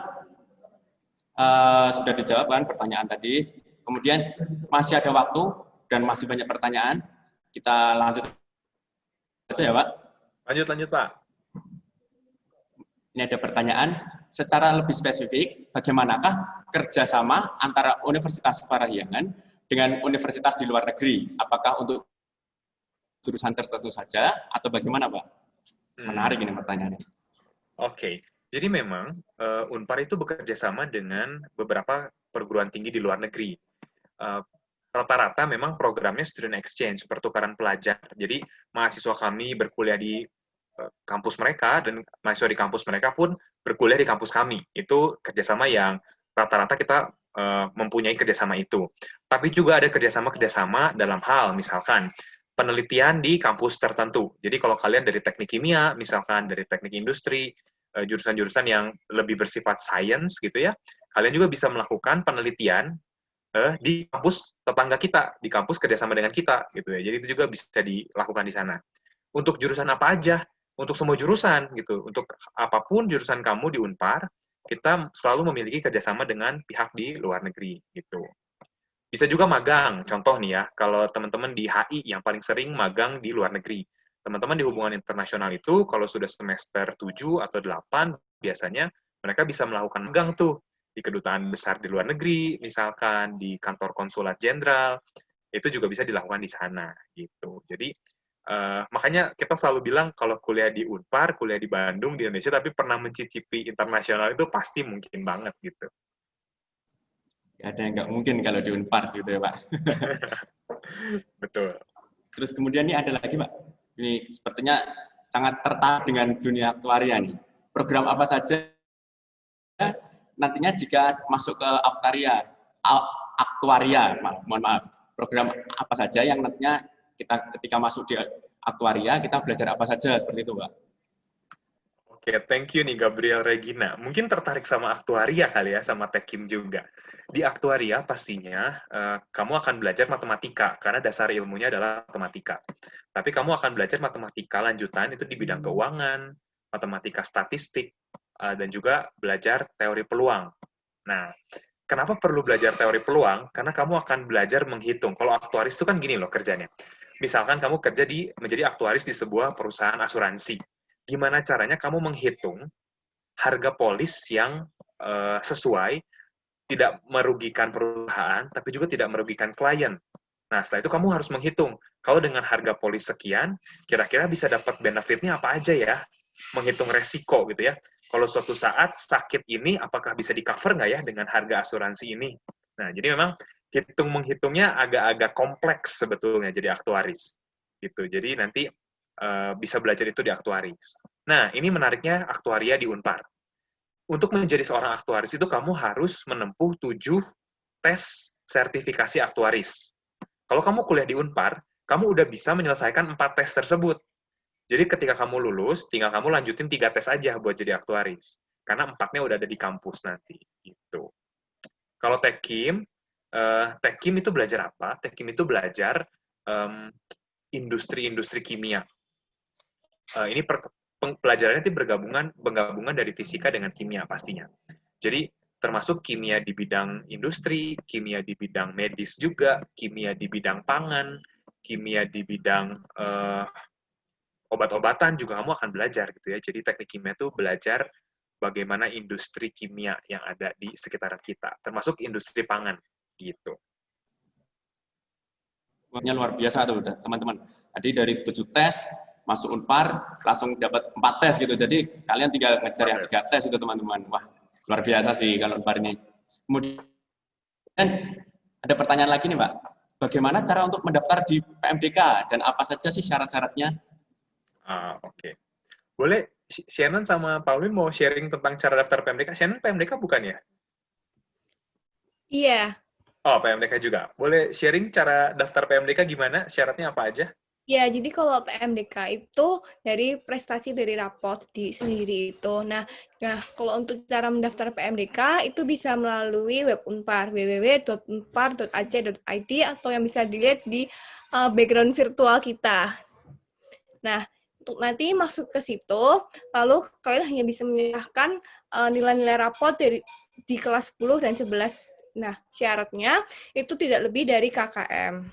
sudah dijawab kan pertanyaan tadi. Kemudian masih ada waktu dan masih banyak pertanyaan. Kita lanjut aja ya Pak. Lanjut Pak. Ini ada pertanyaan, secara lebih spesifik, bagaimanakah kerjasama antara Universitas Parahyangan dengan universitas di luar negeri? Apakah untuk jurusan tertentu saja atau bagaimana Pak? Menarik ini pertanyaannya. Oke, jadi memang Unpar itu bekerja sama dengan beberapa perguruan tinggi di luar negeri. Rata-rata memang programnya student exchange, pertukaran pelajar. Jadi mahasiswa kami berkuliah di kampus mereka dan mahasiswa di kampus mereka pun berkuliah di kampus kami. Itu kerjasama yang rata-rata kita mempunyai kerjasama itu. Tapi juga ada kerjasama dalam hal misalkan penelitian di kampus tertentu. Jadi kalau kalian dari teknik kimia, misalkan dari teknik industri, jurusan-jurusan yang lebih bersifat science gitu ya, kalian juga bisa melakukan penelitian di kampus tetangga kita, di kampus kerjasama dengan kita gitu ya. Jadi itu juga bisa dilakukan di sana. Untuk jurusan apa aja? Untuk semua jurusan gitu. Untuk apapun jurusan kamu di Unpar, kita selalu memiliki kerjasama dengan pihak di luar negeri gitu. Bisa juga magang. Contoh nih ya, kalau teman-teman di HI yang paling sering magang di luar negeri. Teman-teman di hubungan internasional itu kalau sudah semester 7 atau 8 biasanya mereka bisa melakukan magang tuh di kedutaan besar di luar negeri, misalkan di kantor konsulat jenderal, itu juga bisa dilakukan di sana gitu. Jadi makanya kita selalu bilang kalau kuliah di Unpar, kuliah di Bandung, di Indonesia, tapi pernah mencicipi internasional itu pasti mungkin banget gitu. Ada yang nggak mungkin kalau di Unpar gitu ya Pak. Betul. Terus kemudian ini ada lagi Pak, Ini sepertinya sangat tertarik dengan dunia aktuaria nih. Program apa saja nantinya jika masuk ke aktuaria, mohon maaf. Program apa saja yang nantinya kita ketika masuk di aktuaria, kita belajar apa saja, seperti itu, Pak. Oke, thank you nih Gabriel Regina. Mungkin tertarik sama aktuaria kali ya, sama Tekim juga. Di aktuaria pastinya kamu akan belajar matematika, karena dasar ilmunya adalah matematika. Tapi kamu akan belajar matematika lanjutan itu di bidang keuangan, matematika statistik, dan juga belajar teori peluang. Nah, kenapa perlu belajar teori peluang? Karena kamu akan belajar menghitung. Kalau aktuaris itu kan gini loh kerjanya. Misalkan kamu kerja menjadi aktuaris di sebuah perusahaan asuransi. Gimana caranya kamu menghitung harga polis yang sesuai, tidak merugikan perusahaan, tapi juga tidak merugikan klien. Nah, setelah itu kamu harus menghitung, kalau dengan harga polis sekian, kira-kira bisa dapat benefitnya apa aja ya? Menghitung resiko gitu ya. Kalau suatu saat sakit ini, apakah bisa di-cover nggak ya dengan harga asuransi ini? Nah, jadi memang menghitungnya agak-agak kompleks sebetulnya jadi aktuaris. Gitu. Jadi nanti bisa belajar itu di aktuaris. Nah, ini menariknya aktuaria di Unpar. Untuk menjadi seorang aktuaris itu kamu harus menempuh 7 tes sertifikasi aktuaris. Kalau kamu kuliah di Unpar, kamu udah bisa menyelesaikan 4 tes tersebut. Jadi ketika kamu lulus, tinggal kamu lanjutin 3 tes aja buat jadi aktuaris. Karena 4-nya udah ada di kampus nanti. Gitu. Kalau Tekim itu belajar apa? Tekim itu belajar industri-industri kimia. Ini pelajarannya itu penggabungan dari fisika dengan kimia pastinya. Jadi termasuk kimia di bidang industri, kimia di bidang medis juga, kimia di bidang pangan, kimia di bidang obat-obatan juga kamu akan belajar gitu ya. Jadi teknik kimia itu belajar bagaimana industri kimia yang ada di sekitaran kita, termasuk industri pangan gitu. Luar biasa tuh teman-teman. Tadi dari 7 tes masuk Unpar langsung dapat 4 tes gitu. Jadi kalian tinggal ngejar yang 3 tes itu teman-teman. Wah, luar biasa sih kalau Unpar ini. Kemudian ada pertanyaan lagi nih, Mbak. Bagaimana cara untuk mendaftar di PMDK dan apa saja sih syarat-syaratnya? Oke. Boleh Shannon sama Pauline mau sharing tentang cara daftar PMDK? Shannon PMDK bukan ya? Iya. Oh, PMDK juga. Boleh sharing cara daftar PMDK gimana? Syaratnya apa aja? Ya, jadi kalau PMDK itu dari prestasi dari raport sendiri itu. Nah, kalau untuk cara mendaftar PMDK itu bisa melalui web Unpar, www.unpar.ac.id atau yang bisa dilihat di background virtual kita. Nah, untuk nanti masuk ke situ, lalu kalian hanya bisa menyerahkan nilai-nilai raport di kelas 10 dan 11. Nah, syaratnya itu tidak lebih dari KKM.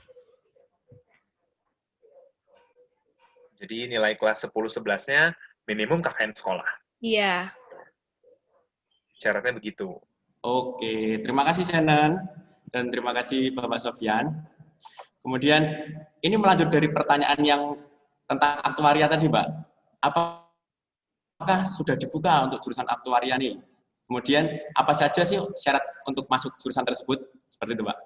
Jadi nilai kelas 10-11-nya minimum KKM sekolah. Iya. Syaratnya begitu. Oke, terima kasih Shannon dan terima kasih Bapak Sofyan. Kemudian ini melanjut dari pertanyaan yang tentang aktuaria tadi, Mbak. Apakah sudah dibuka untuk jurusan aktuaria nih? Kemudian apa saja sih syarat untuk masuk jurusan tersebut? Seperti itu, Mbak.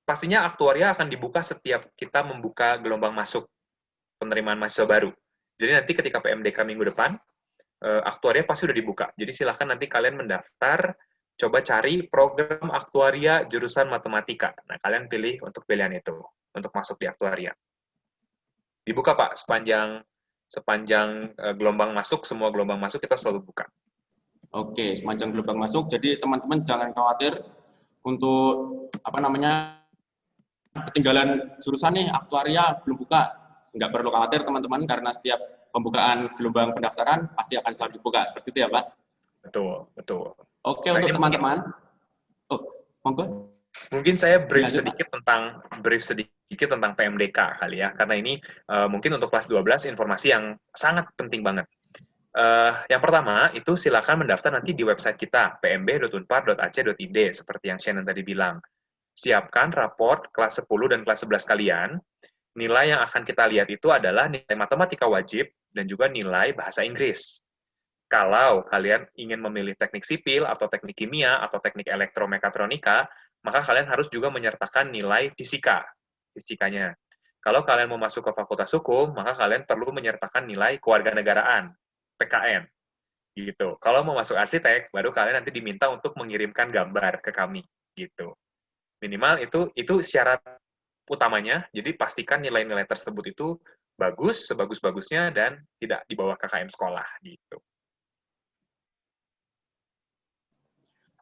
Pastinya aktuaria akan dibuka setiap kita membuka gelombang masuk penerimaan mahasiswa baru. Jadi nanti ketika PMDK minggu depan, aktuaria pasti udah dibuka. Jadi silahkan nanti kalian mendaftar, coba cari program aktuaria jurusan matematika. Nah, kalian pilih untuk pilihan itu, untuk masuk di aktuaria. Dibuka, Pak, sepanjang gelombang masuk, semua gelombang masuk kita selalu buka. Oke, sepanjang gelombang masuk, jadi teman-teman jangan khawatir untuk ketinggalan jurusan nih, aktuaria belum buka. Nggak perlu khawatir teman-teman, karena setiap pembukaan gelombang pendaftaran pasti akan selalu dibuka. Seperti itu ya, Pak? Betul. Oke, untuk teman-teman. Monggo. Mungkin saya brief sedikit tentang PMDK kali ya, karena ini mungkin untuk kelas 12 informasi yang sangat penting banget. Yang pertama, itu silakan mendaftar nanti di website kita, pmb.unpar.ac.id, seperti yang Shannon tadi bilang. Siapkan raport kelas 10 dan kelas 11 kalian. Nilai yang akan kita lihat itu adalah nilai matematika wajib dan juga nilai bahasa Inggris. Kalau kalian ingin memilih teknik sipil atau teknik kimia atau teknik elektromekatronika, maka kalian harus juga menyertakan nilai fisika. fisikanya. Kalau kalian mau masuk ke Fakultas Hukum, maka kalian perlu menyertakan nilai kewarganegaraan, PKN. Gitu. Kalau mau masuk arsitek, baru kalian nanti diminta untuk mengirimkan gambar ke kami. Gitu. Minimal itu syarat utamanya, jadi pastikan nilai-nilai tersebut itu bagus, sebagus-bagusnya, dan tidak di bawah KKM sekolah. Gitu.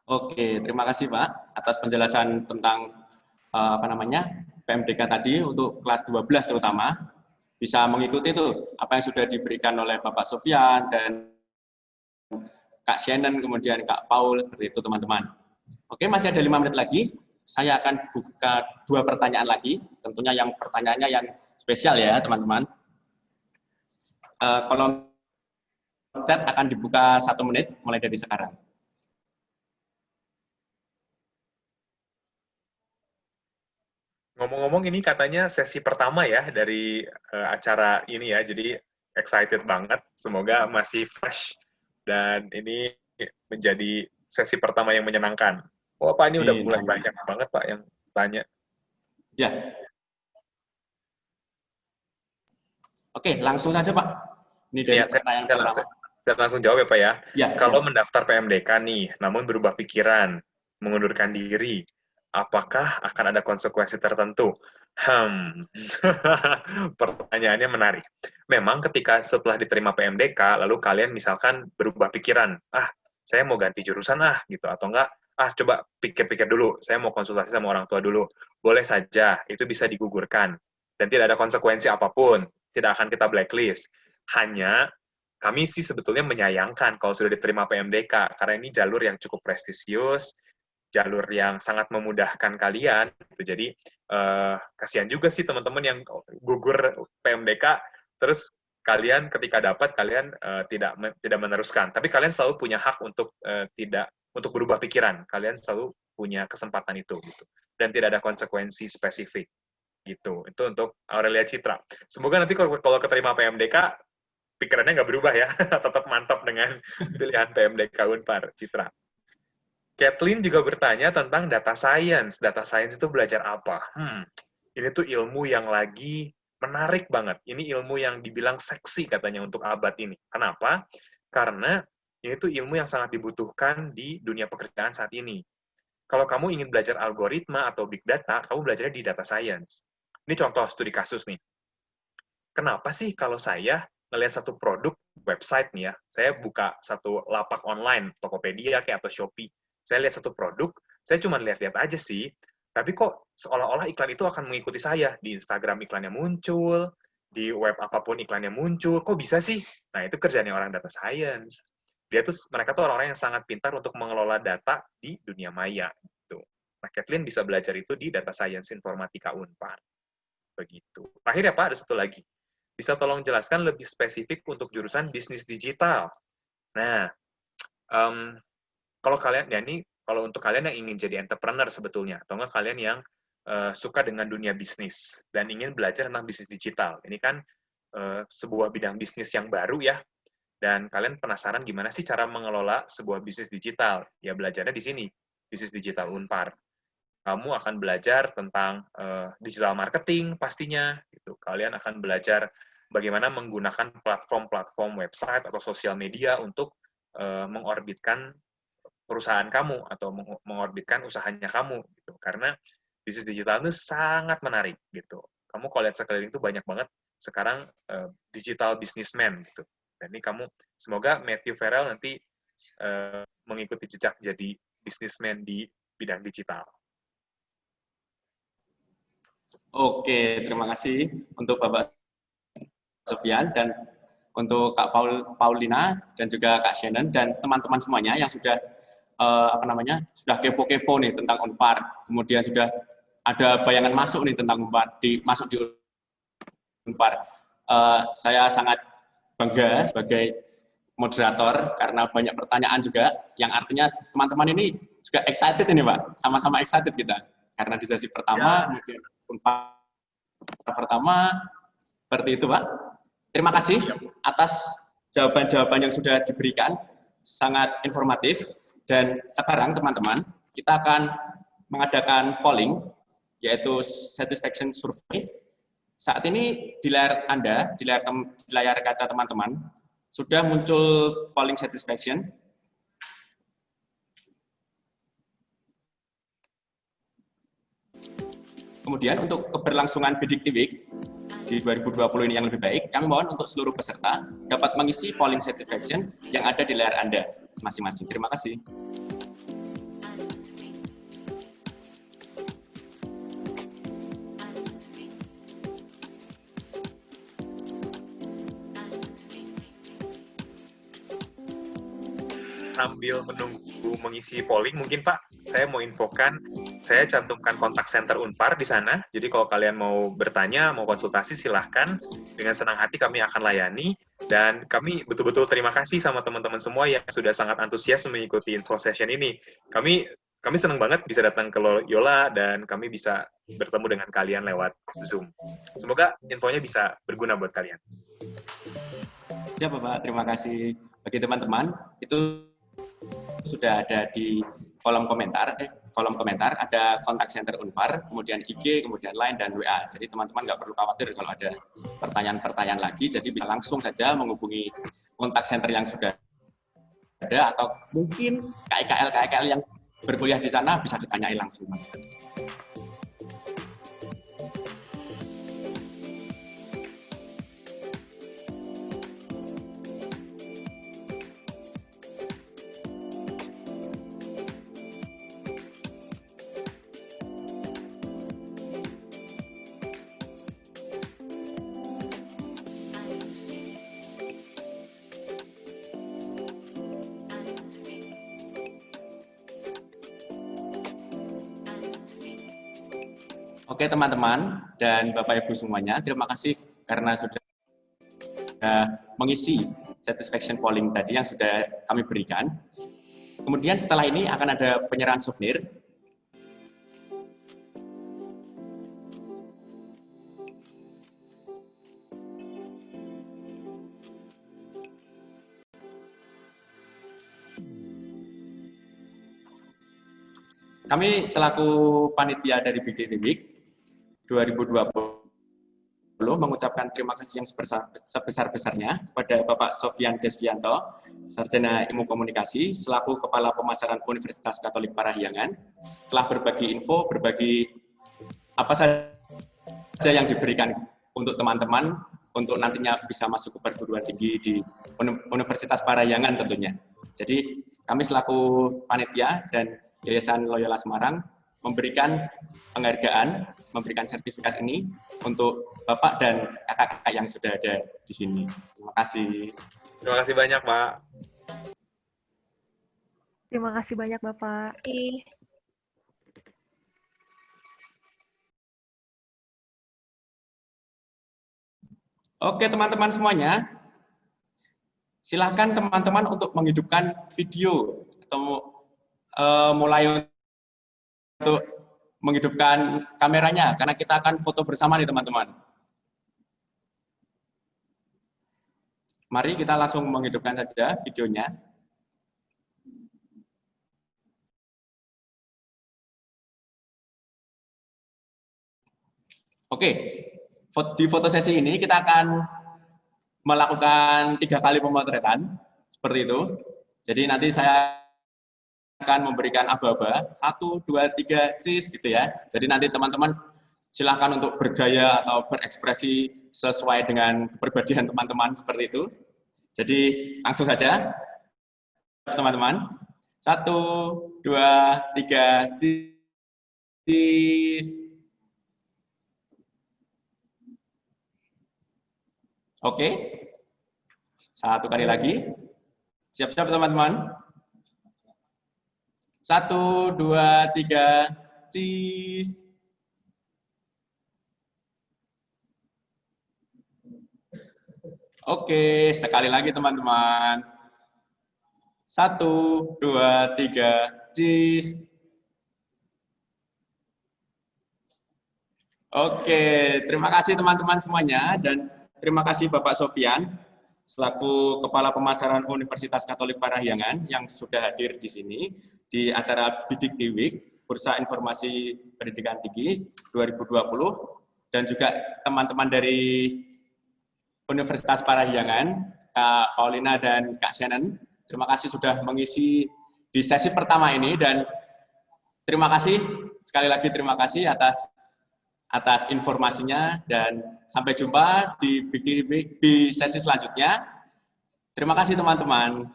Oke, terima kasih Pak atas penjelasan tentang PMDK tadi untuk kelas 12 terutama. Bisa mengikuti itu apa yang sudah diberikan oleh Bapak Sofyan dan Kak Shannon, kemudian Kak Paul, seperti itu teman-teman. Oke, masih ada 5 menit lagi. Saya akan buka 2 pertanyaan lagi. Tentunya yang pertanyaannya yang spesial ya teman-teman. Kolom chat akan dibuka 1 menit mulai dari sekarang. Ngomong-ngomong ini katanya sesi pertama ya dari acara ini ya, jadi excited banget. Semoga masih fresh dan ini menjadi sesi pertama yang menyenangkan. Oh Pak, ini udah mulai banyak banget Pak yang tanya. Ya. Oke, langsung saja Pak. Ini dari pertanyaan pertama. Saya langsung jawab ya Pak ya. Ya, kalau mendaftar PMDK nih, namun berubah pikiran, mengundurkan diri, apakah akan ada konsekuensi tertentu? Pertanyaannya menarik. Memang ketika setelah diterima PMDK, lalu kalian misalkan berubah pikiran, saya mau ganti jurusan gitu, atau enggak, coba pikir-pikir dulu, saya mau konsultasi sama orang tua dulu. Boleh saja, itu bisa digugurkan. Dan tidak ada konsekuensi apapun, tidak akan kita blacklist. Hanya, kami sih sebetulnya menyayangkan kalau sudah diterima PMDK, karena ini jalur yang cukup prestisius, jalur yang sangat memudahkan kalian. Jadi, kasihan juga sih teman-teman yang gugur PMDK, terus kalian ketika dapat, kalian tidak meneruskan. Tapi kalian selalu punya hak untuk untuk berubah pikiran. Kalian selalu punya kesempatan itu. Gitu. Dan tidak ada konsekuensi spesifik. Gitu. Itu untuk Aurelia Citra. Semoga nanti kalau keterima PMDK, pikirannya nggak berubah ya. Tetap mantap dengan pilihan PMDK Unpar, Citra. Kathleen juga bertanya tentang data science. Data science itu belajar apa? Ini tuh ilmu yang lagi menarik banget. Ini ilmu yang dibilang seksi katanya untuk abad ini. Kenapa? Karena ini tuh ilmu yang sangat dibutuhkan di dunia pekerjaan saat ini. Kalau kamu ingin belajar algoritma atau big data, kamu belajarnya di data science. Ini contoh studi kasus nih. Kenapa sih kalau saya ngelihat satu produk website nih ya, saya buka satu lapak online, Tokopedia kayak atau Shopee, saya lihat satu produk, saya cuma lihat-lihat aja sih, tapi kok seolah-olah iklan itu akan mengikuti saya. Di Instagram iklannya muncul, di web apapun iklannya muncul, kok bisa sih? Nah, itu kerjanya orang data science. Mereka tuh orang-orang yang sangat pintar untuk mengelola data di dunia maya. Gitu. Nah, Kathleen bisa belajar itu di Data Science Informatika Unpar. Begitu. Terakhir ya Pak, ada satu lagi. Bisa tolong jelaskan lebih spesifik untuk jurusan bisnis digital. Nah, kalau kalian, kalau untuk kalian yang ingin jadi entrepreneur sebetulnya, atau enggak kalian yang suka dengan dunia bisnis, dan ingin belajar tentang bisnis digital. Ini kan sebuah bidang bisnis yang baru ya, dan kalian penasaran gimana sih cara mengelola sebuah bisnis digital. Ya belajarnya di sini, bisnis digital Unpar. Kamu akan belajar tentang digital marketing pastinya. Gitu. Kalian akan belajar bagaimana menggunakan platform-platform website atau sosial media untuk mengorbitkan perusahaan kamu atau mengorbitkan usahanya kamu gitu. Karena bisnis digital itu sangat menarik gitu. Kamu kalau lihat sekeliling itu banyak banget sekarang digital businessman gitu. Dan ini kamu semoga Matthew Farrell nanti mengikuti jejak jadi businessman di bidang digital. Oke, terima kasih untuk Bapak Sofyan dan untuk Kak Paulina dan juga Kak Shannon dan teman-teman semuanya yang sudah sudah kepo-kepo nih tentang Unpar. Kemudian sudah ada bayangan masuk nih tentang Unpar, masuk di Unpar. Saya sangat bangga sebagai moderator karena banyak pertanyaan juga yang artinya teman-teman ini juga excited ini Pak, sama-sama excited kita. Karena di sesi pertama, kemudian Unpar pertama, seperti itu Pak. Terima kasih atas jawaban-jawaban yang sudah diberikan, sangat informatif. Dan sekarang teman-teman, kita akan mengadakan polling yaitu satisfaction survey. Saat ini di layar Anda, di layar kaca teman-teman, sudah muncul polling satisfaction. Kemudian untuk keberlangsungan Predictive Week di 2020 ini yang lebih baik, kami mohon untuk seluruh peserta dapat mengisi polling satisfaction yang ada di layar Anda masing-masing. Terima kasih. Sambil menunggu mengisi polling, mungkin Pak, saya mau infokan, saya cantumkan kontak center Unpar di sana. Jadi kalau kalian mau bertanya, mau konsultasi, silahkan. Dengan senang hati kami akan layani. Dan kami betul-betul terima kasih sama teman-teman semua yang sudah sangat antusias mengikuti info session ini. Kami senang banget bisa datang ke Loyola dan kami bisa bertemu dengan kalian lewat Zoom. Semoga infonya bisa berguna buat kalian. Siap, Bapak. Terima kasih. Bagi teman-teman, itu sudah ada di kolom komentar ada kontak center Unpar, kemudian IG, kemudian Line dan WA. Jadi teman-teman nggak perlu khawatir kalau ada pertanyaan-pertanyaan lagi, jadi bisa langsung saja menghubungi kontak center yang sudah ada, atau mungkin KIKL yang berkuliah di sana bisa ditanyai langsung. Oke teman-teman dan Bapak Ibu semuanya, terima kasih karena sudah mengisi satisfaction polling tadi yang sudah kami berikan. Kemudian setelah ini akan ada penyerahan souvenir. Kami selaku panitia dari Predictive Week 2020 mengucapkan terima kasih yang sebesar-besarnya kepada Bapak Sofyan Desvianto, Sarjana Ilmu Komunikasi, selaku Kepala Pemasaran Universitas Katolik Parahyangan, telah berbagi info, berbagi apa saja yang diberikan untuk teman-teman, untuk nantinya bisa masuk ke perguruan tinggi di Universitas Parahyangan tentunya. Jadi kami selaku panitia dan Yayasan Loyola Semarang memberikan penghargaan, memberikan sertifikat ini untuk Bapak dan kakak-kakak yang sudah ada di sini. Terima kasih. Terima kasih banyak, Pak. Terima kasih banyak, Bapak. Oke, teman-teman semuanya. Silahkan teman-teman untuk menghidupkan video atau mulai untuk menghidupkan kameranya, karena kita akan foto bersama nih teman-teman. Mari kita langsung menghidupkan saja videonya. Oke, di foto sesi ini kita akan melakukan 3 kali pemotretan, seperti itu. Jadi nanti saya akan memberikan aba-aba, 1, 2, 3, cheese gitu ya. Jadi nanti teman-teman silahkan untuk bergaya atau berekspresi sesuai dengan kepribadian teman-teman seperti itu. Jadi langsung saja, teman-teman. 1, 2, 3, cheese. Oke. 1 kali lagi. Siap-siap teman-teman. 1, 2, 3, cheese. Oke, sekali lagi teman-teman. 1, 2, 3, cheese. Oke, terima kasih teman-teman semuanya dan terima kasih Bapak Sofyan selaku Kepala Pemasaran Universitas Katolik Parahyangan yang sudah hadir di sini di acara Predictive Week Bursa Informasi Pendidikan Tinggi 2020 dan juga teman-teman dari Universitas Parahyangan, Kak Paulina dan Kak Shannon. Terima kasih sudah mengisi di sesi pertama ini dan terima kasih sekali lagi atas informasinya dan sampai jumpa di sesi selanjutnya. Terima kasih teman-teman.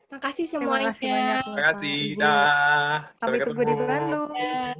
Terima kasih Terima semuanya. kasih banyak. Terima kasih. Ibu. Dah. Sampai ketemu di Bandung. Ya.